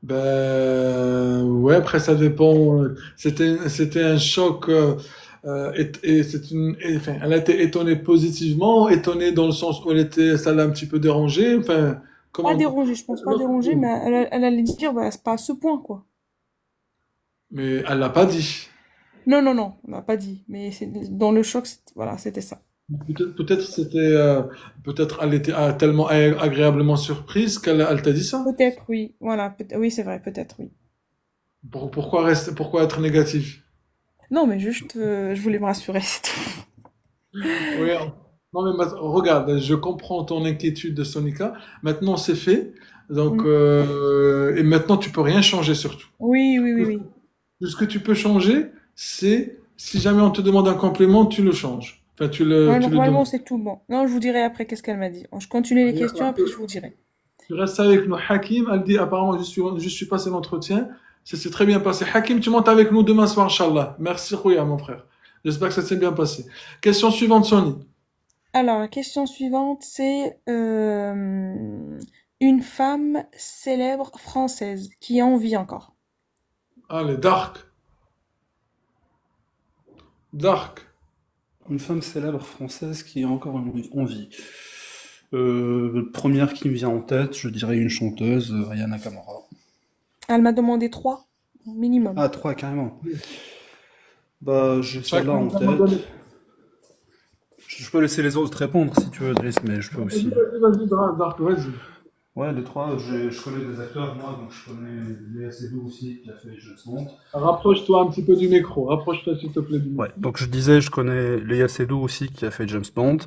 Ben, ouais, après, ça dépend. C'était un choc, et enfin, elle a été étonnée positivement, étonnée dans le sens où ça l'a un petit peu dérangée. Enfin, Pas comment. dérangé, je pense pas dérangé, mais elle allait dire, bah, c'est pas à ce point, quoi. Mais elle l'a pas dit. Non, non, non, on m'a pas dit. Mais dans le choc, voilà, c'était ça. Peut-être peut-être elle était tellement agréablement surprise qu'elle t'a dit ça. Peut-être, oui. Voilà, oui, c'est vrai, peut-être, oui. Pourquoi être négatif? Non, mais juste, je voulais me rassurer, c'est tout. Oui, non, mais regarde, je comprends ton inquiétude de Sonica. Maintenant, c'est fait. Donc, Mm. et maintenant, tu peux rien changer surtout. Oui, oui, oui, oui. Tout ce que tu peux changer, c'est si jamais on te demande un complément, tu le changes. Enfin, Ouais, tu le normalement, demandes. c'est tout bon. Non, je vous dirai après qu'est-ce qu'elle m'a dit. Je continue les questions, après je vous dirai. Tu restes avec nous. Hakim, elle dit apparemment, je suis passé l'entretien. Ça s'est très bien passé. Hakim, tu montes avec nous demain soir, Inch'Allah. Merci, Rouya, mon frère. J'espère que ça s'est bien passé. Question suivante, Sony. Alors, la question suivante, c'est une femme célèbre française qui en vit encore. Allez, Dark. Dark. Une femme célèbre française qui est encore en vie. Première qui me vient en tête, je dirais une chanteuse, Aya Nakamura. Elle m'a demandé 3, minimum. Ah, 3 carrément. Bah, j'ai celle-là Chacun en nous a donné. tête. Je peux laisser les autres répondre si tu veux, Driss, mais je peux Vas-y, aussi. Dark, vas-y. Ouais, les trois, je connais des acteurs, moi, donc je connais Léa Seydoux aussi, qui a fait James Bond. Rapproche-toi un petit peu du micro. Rapproche-toi, s'il te plaît, du micro. Ouais, donc je disais, je connais Léa Seydoux aussi, qui a fait James Bond,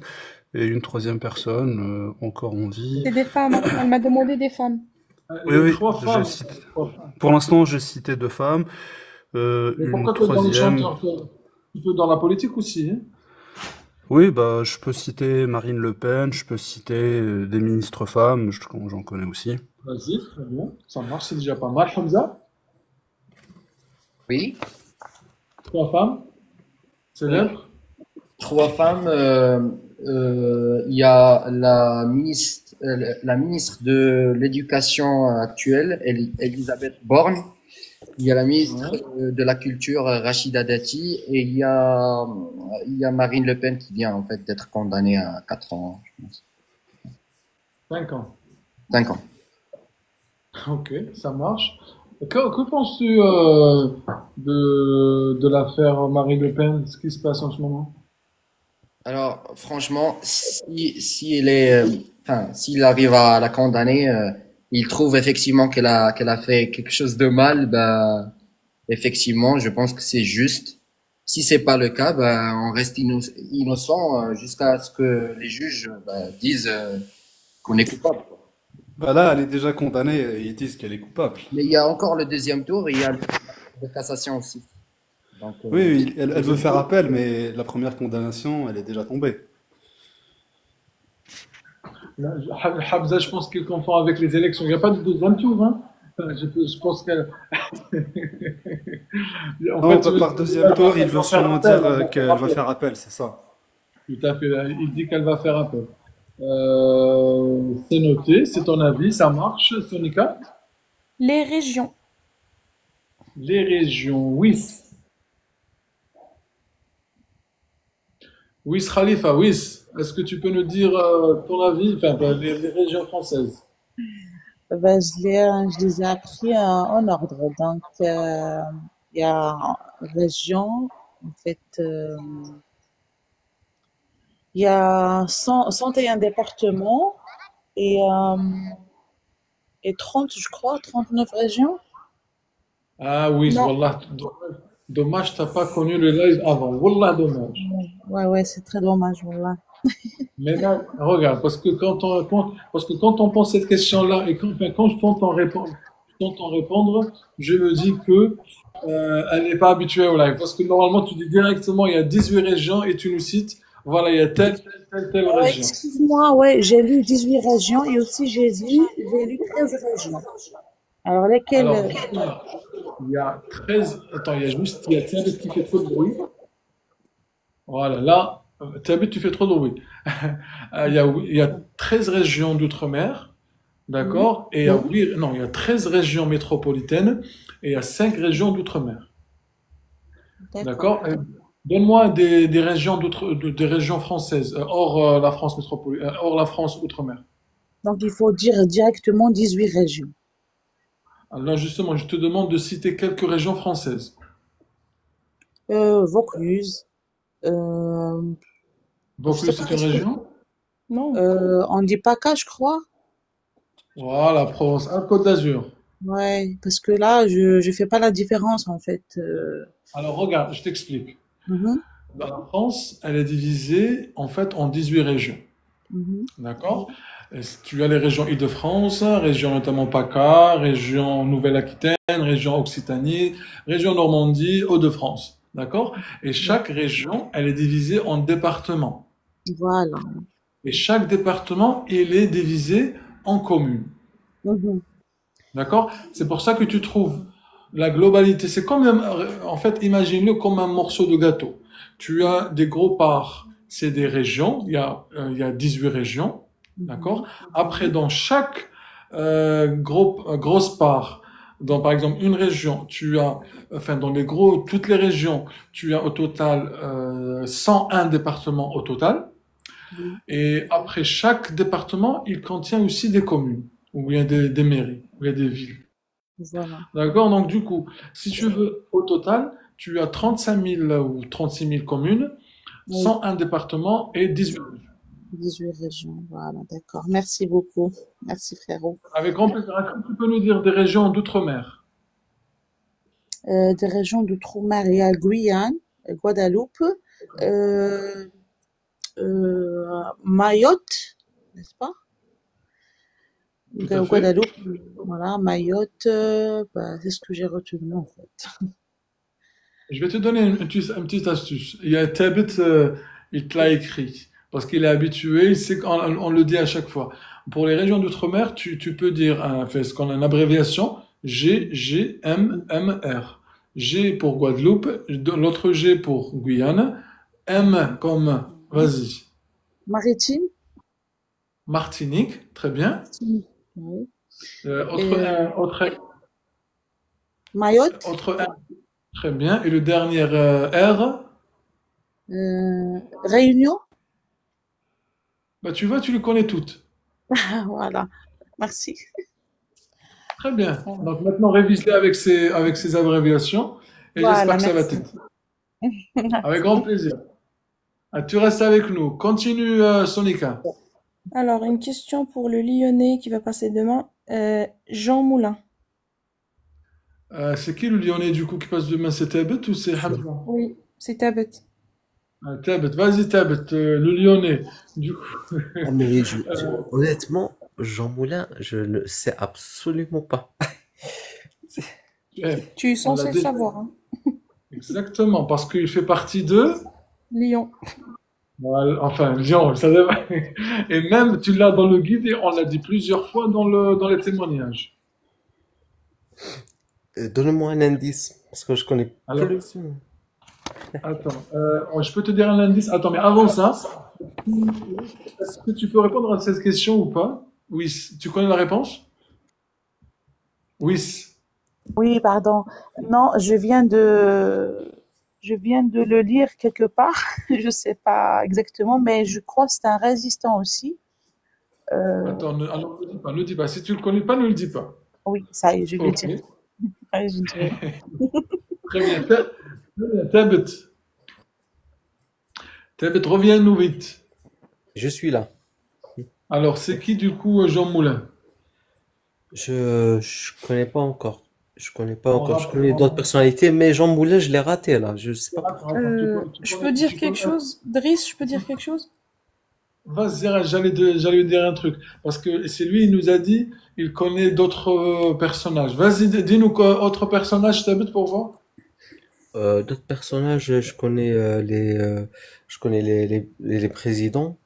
et une troisième personne, encore en vie. C'est des femmes, hein. Elle m'a demandé des femmes. Oui, oui, Trois j'ai femmes. cité. Trois femmes. Pour l'instant, j'ai cité 2 femmes, Mais une pourquoi tu es dans les troisième. chanteurs? Tu peux dans la politique aussi, hein? Oui, bah, je peux citer Marine Le Pen, je peux citer des ministres femmes, j'en connais aussi. Vas-y, très bien. Ça marche, c'est déjà pas mal. Hamza, Oui. trois femmes célèbres. 3 femmes. Il y a la ministre de l'Éducation actuelle, Elisabeth Borne. Il y a la ministre Ouais. de la Culture, Rachida Dati. Et il y a Marine Le Pen qui vient en fait d'être condamnée à 4 ans, je pense. 5 ans. 5 ans. Ok, ça marche. Que penses-tu de l'affaire Marine Le Pen, ce qui se passe en ce moment? Alors, franchement, si elle est, enfin, s'il arrive à la condamner, il trouve effectivement qu'elle a fait quelque chose de mal, bah, effectivement, je pense que c'est juste. Si c'est pas le cas, bah, on reste innocent jusqu'à ce que les juges bah, disent qu'on est coupable, quoi. Bah là, elle est déjà condamnée, et ils disent qu'elle est coupable. Mais il y a encore le deuxième tour, et il y a le cassation aussi. Donc, Oui, oui, elle veut faire appel, mais la première condamnation, elle est déjà tombée. Là, Hamza, je pense qu'il confond avec les élections. Il n'y a pas de deuxième tour, hein? Enfin, je pense qu'elle. En Non, fait, par deuxième tour, il veut va faire sûrement appel. dire Elle va qu'elle faire va appel. faire appel, c'est ça. Tout à fait. Il dit qu'elle va faire appel. C'est noté, c'est ton avis, ça marche, Sonica. Les régions. Les régions, WIS. WIS Khalifa, WIS. Est-ce que tu peux nous dire ton avis, enfin, les régions françaises? Ben, je les ai appris en ordre. Donc, il y a région, en fait, il y a 101 départements et, euh, et 30, je crois, 39 régions. Ah oui, Non. Wallah, dommage, t'as pas connu le live avant. Wallah, dommage. Ouais, c'est très dommage, voilà. Mais là, regarde, parce que quand on pense cette question-là et quand je t'entends répondre, je me dis que elle n'est pas habituée au live. Parce que normalement, tu dis directement, il y a 18 régions et tu nous cites, voilà, il y a telle Ouais, région. excuse-moi, ouais, j'ai lu 18 régions et aussi j'ai lu 13 régions. Alors, lesquelles? Alors, il y a 13, attends, il y a Thabit qui fait trop de bruit. Voilà, là, Thabit, tu fais trop de bruit. Il y a 13 régions d'outre-mer, Mhm, d'accord? Et il y a 13 régions métropolitaines et il y a 5 régions d'outre-mer, d'accord. d'accord? Donne-moi des régions des régions françaises, hors la France métropolitaine, hors la France outre-mer. Donc, il faut dire directement 18 régions. Alors justement, je te demande de citer quelques régions françaises. Vaucluse, euh, je sais Vaucluse, pas, c'est une région? Non. on dit PACA, je crois. Voilà, Provence, Côte d'Azur. Ouais, parce que là, je fais pas la différence en fait. Alors regarde, je t'explique. Mhm, Dans la France, elle est divisée en fait en 18 régions. mhm, D'accord? Tu as les régions Île-de-France, région notamment PACA, région Nouvelle-Aquitaine, région Occitanie, région Normandie, Hauts-de-France. D'accord? Et chaque région, elle est divisée en départements. voilà. Et chaque département, il est divisé en communes. Mhm, D'accord? C'est pour ça que tu trouves la globalité. C'est comme, en fait, imagine-le comme un morceau de gâteau. Tu as des gros parts, c'est des régions. Il y a 18 régions. D'accord? Après, dans chaque grosse part, dans par exemple une région, enfin dans toutes les régions, tu as au total 101 départements au total. mhm. Et après chaque département, il contient aussi des communes, ou bien des mairies, ou bien des villes. Voilà. D'accord? Donc, du coup, si tu veux, au total, tu as 35 000 ou 36 000 communes, Oui, 101 départements et 18 villes. 18 régions. Voilà, d'accord. Merci beaucoup. Merci frérot. Avec grand plaisir. Est-ce que tu peux nous dire des régions d'outre-mer? Des régions d'outre-mer, il y a Guyane, Guadeloupe, euh, Mayotte, n'est-ce pas? Tout à fait. Guadeloupe, voilà, Mayotte, bah, c'est ce que j'ai retenu en fait. Je vais te donner une petite astuce. Il y a Tabit, il te l'a écrit. Parce qu'il est habitué, il sait qu'on le dit à chaque fois. Pour les régions d'outre-mer, tu peux dire fait, ce qu'on a une abréviation GGMMR. G pour Guadeloupe, l'autre G pour Guyane, M comme, vas-y, Maritime, Martinique, très bien. Martinique, oui. Autre Et, M, Mayotte, autre M, très bien. Et le dernier R, Réunion, bah, tu vois, tu les connais toutes. voilà. Merci. Très bien. Donc maintenant, révise-les avec ces abréviations et j'espère Voilà, que ça va merci. t'aider. Avec grand Merci. plaisir. Ah, tu restes avec nous. Continue, Sonica. Alors, une question pour le Lyonnais qui va passer demain. Jean Moulin. C'est qui le Lyonnais du coup qui passe demain? C'est Tabet ou c'est Hamza? Oui, c'est ta bête. Ah, Tabet, vas-y Tabet, le Lyonnais. Du coup, Ah, mais euh, honnêtement, Jean Moulin, je ne sais absolument pas. eh, Tu es on l'a censé le déjà. savoir, hein. Exactement, parce qu'il fait partie de. Lyon. Voilà, enfin, Lyon, ça devrait. Et même, tu l'as dans le guide et on l'a dit plusieurs fois dans les témoignages. Donne-moi un indice, parce que je connais que Alors, le son. attends, je peux te dire un indice. Attends, mais avant ça, est-ce que tu peux répondre à cette question ou pas? Oui, tu connais la réponse? Oui. Oui, pardon. Non, je viens de le lire quelque part. Je sais pas exactement, mais je crois que c'est un résistant aussi. Euh, Attends, alors ne dis pas, ne dis pas. Si tu le connais pas, ne le dis pas. oui, ça y est, je vais le Ok, dire. Ouais, je dirais. très bien. Tabet, Tabet, reviens-nous vite. Je suis là. Alors, c'est qui du coup Jean Moulin? Je connais pas encore. Je connais pas On encore. Je rappelle. connais d'autres personnalités, mais Jean Moulin, je l'ai raté là. Je sais pas pourquoi. Attends, Je peux dire tu quelque connais. chose? Driss, je peux dire quelque chose? Vas-y, j'allais dire un truc. Parce que c'est lui, il nous a dit, il connaît d'autres personnages. Vas-y, dis-nous quoi, autre personnage, Tabet, pour voir. D'autres personnages, je connais les présidents.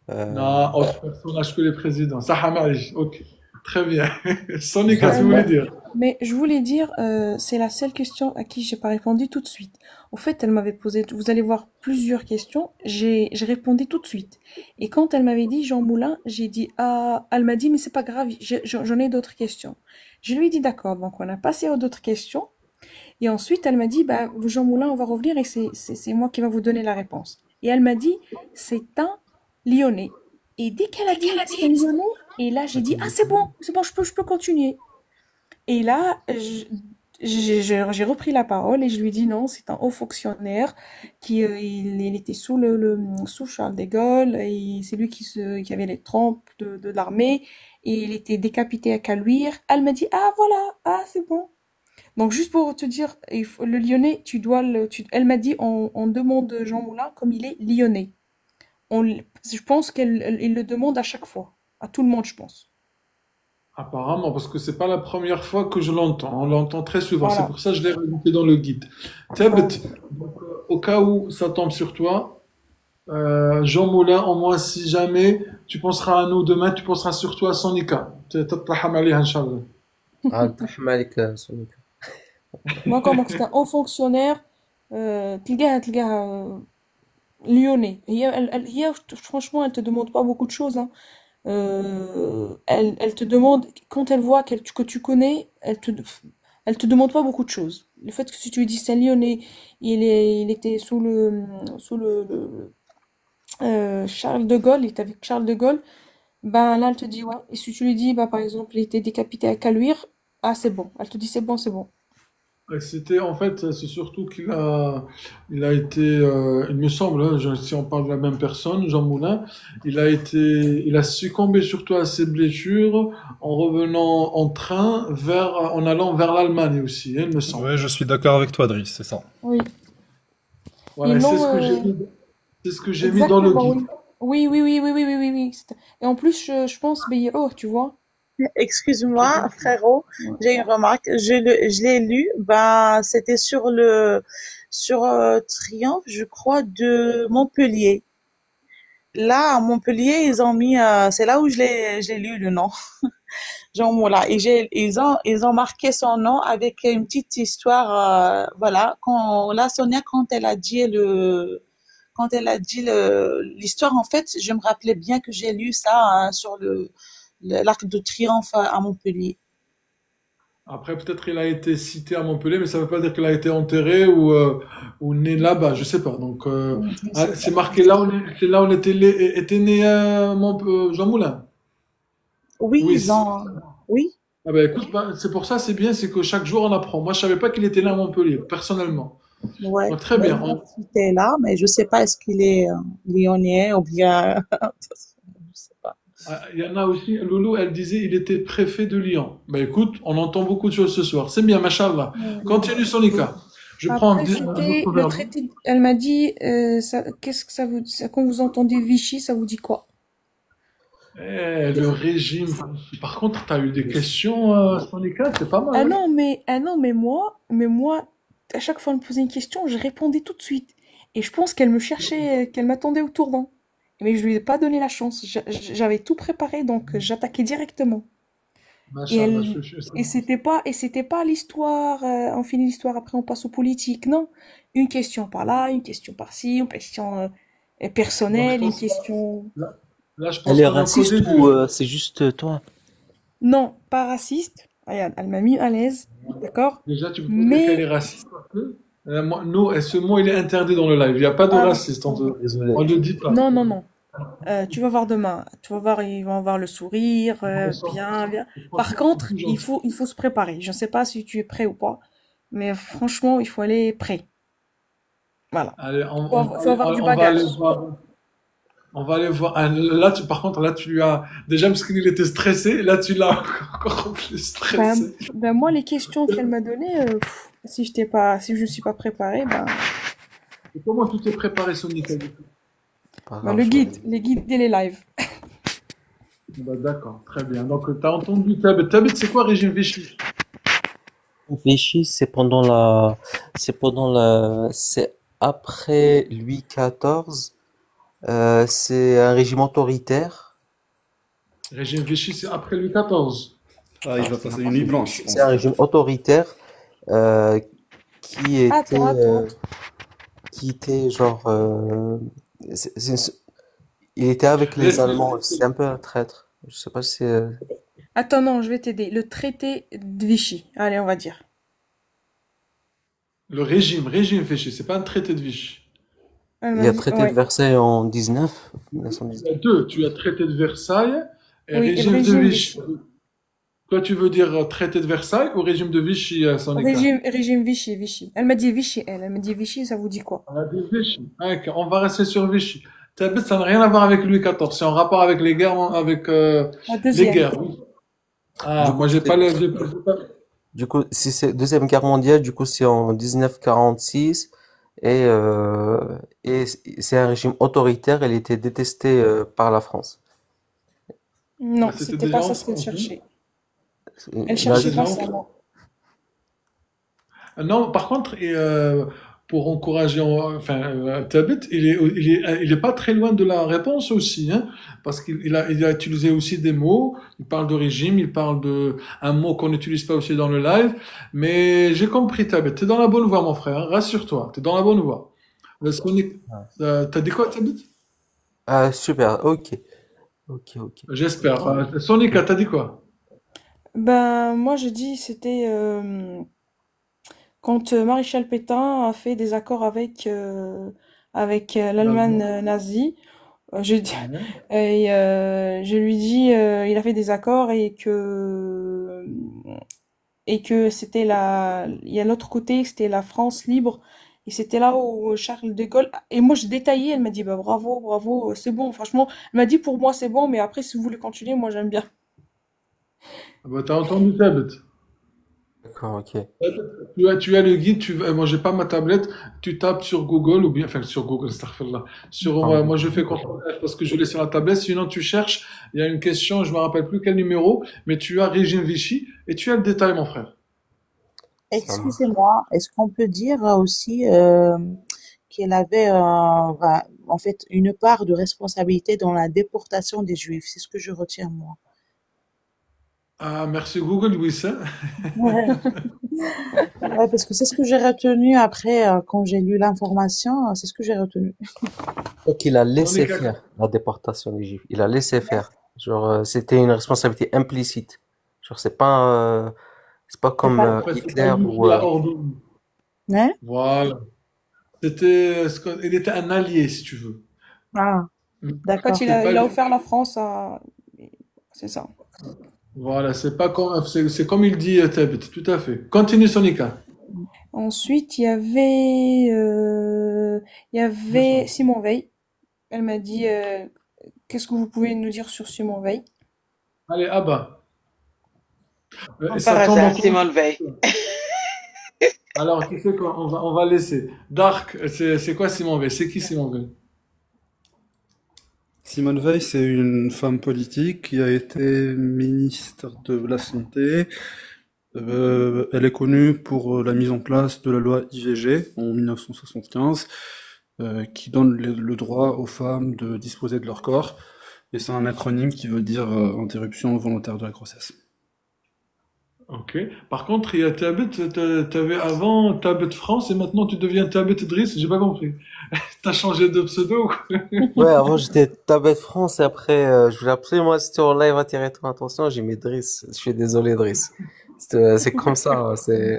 Non, Euh, autre personnage que les présidents. Saham Ali. Ok. Très bien. Sonica, tu voulais Mais, dire. mais je voulais dire, c'est la seule question à qui j'ai pas répondu tout de suite. Au fait, elle m'avait posé, vous allez voir plusieurs questions, j'ai répondu tout de suite. Et quand elle m'avait dit Jean Moulin, j'ai dit, ah, elle m'a dit, mais c'est pas grave, j'en ai d'autres questions. Je lui ai dit d'accord, donc on a passé aux d'autres questions. Et ensuite, elle m'a dit, bah, Jean Moulin, on va revenir et c'est moi qui va vous donner la réponse. Et elle m'a dit, c'est un Lyonnais. Et dès qu'elle a dit, c'est un Lyonnais, et là, j'ai dit, ah, c'est bon, je peux continuer. Et là, j'ai repris la parole et je lui ai dit non, c'est un haut fonctionnaire il était sous Charles de Gaulle et c'est lui qui avait les trompes de l'armée et il était décapité à Caluire. Elle m'a dit, ah voilà, ah c'est bon. Donc juste pour te dire, le Lyonnais, elle m'a dit, on demande Jean Moulin comme il est lyonnais. Je pense il le demande à chaque fois, à tout le monde, je pense. Apparemment, parce que c'est pas la première fois que je l'entends. On l'entend très souvent. C'est Voilà. pour ça que je l'ai rajouté dans le guide. Thabit, donc, au cas où ça tombe sur toi, Jean Moulin, au moins si jamais tu penseras à nous demain, tu penseras surtout à Sonika. تطرحهم عليها إن شاء الله. عاد ترحم عليك سونيك. D'accord, donc c'est un haut fonctionnaire, تلقاها lyonnais. Franchement, elle te demande pas beaucoup de choses, hein. Elle te demande, quand elle voit que tu connais, elle te demande pas beaucoup de choses. Le fait que si tu lui dis c'est un lyonnais, il était sous Charles de Gaulle, il était avec Charles de Gaulle, ben là elle te dit ouais. Et si tu lui dis, bah par exemple, il était décapité à Caluire, ah c'est bon. Elle te dit c'est bon, c'est bon. C'était en fait, c'est surtout il a été, il me semble, hein, si on parle de la même personne, Jean Moulin, il a succombé surtout à ses blessures en revenant en train en allant vers l'Allemagne aussi, hein, il me semble. Ouais, je suis d'accord avec toi, Driss, c'est ça. Oui. Voilà, Ils c'est l'ont, ce que c'est ce que j'ai mis dans le exactement, guide. oui. Oui. Et en plus, je pense, Beiro, tu vois. Excuse-moi, frérot, Ouais. j'ai une remarque. Je l'ai lu. Ben, c'était sur Triomphe, je crois, de Montpellier. Là, à Montpellier, ils ont mis, c'est là où j'ai lu le nom, Jean Moulin. Et ils ont marqué son nom avec une petite histoire, voilà. Là, Sonia, quand elle a dit l'histoire, en fait, je me rappelais bien que j'ai lu ça, hein, sur l'Arc de Triomphe à Montpellier. Après, peut-être il a été cité à Montpellier, mais ça veut pas dire qu'il a été enterré ou né là-bas, je sais pas. Donc, Je sais c'est pas. marqué là où, c'est là où était né Jean Moulin. Oui, Oui. oui. Ah ben écoute, c'est pour ça, c'est bien, c'est que chaque jour on apprend. Moi, je savais pas qu'il était né à Montpellier, personnellement. Ouais, Donc, très mais bien. il a cité là, mais je sais pas est-ce qu'il est lyonnais ou bien, je sais pas. Il y en a aussi, Loulou, elle disait il était préfet de Lyon. Ben écoute, on entend beaucoup de choses ce soir. C'est bien, machallah. Continue, Sonika. Je prends Après, c'était un autre le verbe. traité. Elle m'a dit, qu'est-ce que ça vous dit, quand vous entendez Vichy, ça vous dit quoi? Le régime. Par contre, tu as eu des questions, Sonika, c'est pas mal. Ah Hein. non, mais moi, à chaque fois qu'elle me posait une question, je répondais tout de suite. Et je pense qu'elle me cherchait, qu'elle m'attendait au tournant. Mais je lui ai pas donné la chance. J'avais tout préparé, donc j'attaquais directement. Et Machallah, c'était pas l'histoire, on finit l'histoire, après on passe aux politiques. Non. Une question par là, une question par-ci, une question Donc, je personnelle, une pense question. là, je Elle pense est qu'on est au raciste début. ou c'est juste toi? Non, pas raciste. Regarde, elle m'a mis à l'aise, d'accord? Déjà, tu peux pas dire qu'elle est Mais raciste parce que nous, et ce mot, il est interdit dans le live. Il n'y a pas de ah, raciste. Désolé. On ne le dit pas. non. Tu vas voir demain. Tu vas voir, ils vont avoir le sourire, bien. Par contre, il faut se préparer. Je ne sais pas si tu es prêt ou pas, mais franchement, il faut aller prêt. Voilà. Allez, Faut avoir du on va aller bagage. voir. On va aller voir. Là, par contre, là, tu lui as. Déjà, parce qu'il était stressé, là, tu l'as encore plus Ben, stressé. moi, les questions qu'elle m'a données, si je ne suis pas préparée, ben, Et comment tu t'es préparé, Sonica, du coup? Pas ben, grave, je vais- les guides et les lives. Bah, d'accord, très bien. Donc, tu as entendu Tabet. Tabet, c'est quoi régime Vichy? Vichy, c'est après Louis XIV. C'est un régime autoritaire. Régime Vichy, c'est après Louis XIV. Ah, il va passer une nuit blanche, je C'est un pense. régime autoritaire euh, qui Attends. qui était genre, il était avec les Allemands. C'est un peu un traître. Je sais pas si c'est. Attends, non, je vais t'aider. Le traité de Vichy. Allez, on va dire. Le régime Vichy, c'est pas un traité de Vichy. Elle Il y m'a a dit, traité de ouais. Versailles en Il y 1919. a deux. Tu as traité de Versailles et Oui, et le régime de régime Vichy. Vichy. Toi, tu veux dire traité de Versailles ou régime de Vichy, Sonica? Régime Vichy. Elle m'a dit Vichy, elle. Elle m'a dit Vichy, ça vous dit quoi? On a dit Vichy. Ok, on va rester sur Vichy. Thabit, ça n'a rien à voir avec Louis XIV. C'est en rapport avec les guerres, avec La les deuxième. guerres, oui. Ah, Du coup, moi, j'ai pas c'est, le, j'ai pas- du coup, si c'est Deuxième Guerre mondiale, du coup, c'est en 1946 et c'est un régime autoritaire. Il était détesté par la France. Non, C'était c'était déjà pas en ça ce qu'elle France. cherchait. Elle C'était Là, cherchait déjà pas en ça, France. non. Non, par contre, pour encourager, Thabit, il est pas très loin de la réponse aussi, hein, parce qu'il a utilisé aussi des mots. Il parle de régime, il parle de un mot qu'on n'utilise pas aussi dans le live. Mais j'ai compris, Thabit. T'es dans la bonne voie, mon frère. Hein, rassure-toi, t'es dans la bonne voie. Parce qu'on est, t'as dit quoi, Thabit? super. Ok, ok, ok. J'espère. Sonica, t'as dit quoi? Ben, moi, je dis, c'était quand Maréchal Pétain a fait des accords avec l'Allemagne L'Allemand. nazie. Je dis, Mhm. et je lui dis, il a fait des accords et que c'était il y a l'autre côté, c'était la France libre. Et c'était là où Charles de Gaulle, et moi je détaillais, elle m'a dit, bah bravo, bravo, c'est bon, franchement, elle m'a dit pour moi c'est bon, mais après si vous voulez continuer, moi j'aime bien. Ah bah, t'as entendu, Thabit. D'accord, ok. Tu as le guide, moi j'ai pas ma tablette, tu tapes sur Google ou bien, enfin sur Google, astaghfirullah. Moi je fais contrôle F parce que je l'ai sur la tablette, sinon tu cherches, il y a une question, je me rappelle plus quel numéro, mais tu as régime Vichy et tu as le détail, mon frère. Ça marche. Excusez-moi, est-ce qu'on peut dire aussi qu'elle avait en fait une part de responsabilité dans la déportation des Juifs? C'est ce que je retiens moi. Ah, merci Google, oui, ça. Ouais, ouais, parce que c'est ce que j'ai retenu après quand j'ai lu l'information, c'est ce que j'ai retenu. Donc il a On est laissé d'accord. faire la déportation des Juifs. Il a laissé faire. Genre, c'était une responsabilité implicite. Genre, c'est pas C'est comme pas. En fait, c'est pas Hitler lui ou qui a ordonné. Hein? Voilà. Il était un allié, si tu veux. Ah, En fait, d'accord. il C'est a, pas il a lui. offert la France à... C'est ça. Voilà, c'est pas comme, c'est comme il dit, Thabit, tout à fait. Continue, Sonica. Ensuite, il y avait Simon Veil. Elle m'a dit, qu'est-ce que vous pouvez nous dire sur Simon Veil? Allez, Abba. Et Comme par ça tombe en hasard, quoi? Simone Veil. Alors, tu sais quoi, on va laisser. Dark, c'est quoi Simon Veil? C'est qui Simon Veil? Simone Veil, c'est une femme politique qui a été ministre de la Santé. Elle est connue pour la mise en place de la loi IVG en 1975, qui donne le droit aux femmes de disposer de leur corps. Et c'est un acronyme qui veut dire interruption volontaire de la grossesse. Ok. Par contre, il y a Thabit, t'avais avant Thabit France et maintenant tu deviens Thabit Idriss, j'ai pas compris. T'as changé de pseudo ou quoi? Ouais, avant j'étais Tabet France et après je voulais absolument assister au live attirer ton attention, j'ai mis Driss. Je suis désolé Driss. C'est comme ça, hein, c'est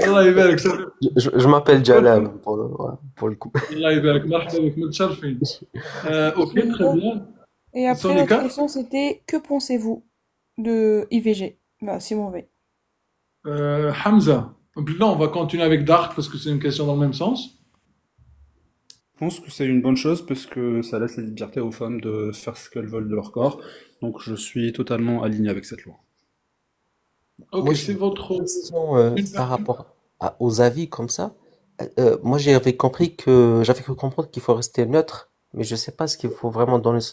Allah يبارك ça je m'appelle Jalal pour le coup. الله يبارك مرحبا بك متشرفين. Ok, très bien. Et après, l'autre Sonica? question, c'était, que pensez-vous de IVG? Bah, Simon Veil. Hamza. Là, on va continuer avec Dark parce que c'est une question dans le même sens. Je pense que c'est une bonne chose parce que ça laisse la liberté aux femmes de faire ce qu'elles veulent de leur corps. Donc je suis totalement aligné avec cette loi. Ok, Moi c'est j'ai votre... une question Une par personne. rapport aux avis comme ça. Moi j'avais cru comprendre qu'il faut rester neutre, mais je sais pas ce qu'il faut vraiment donner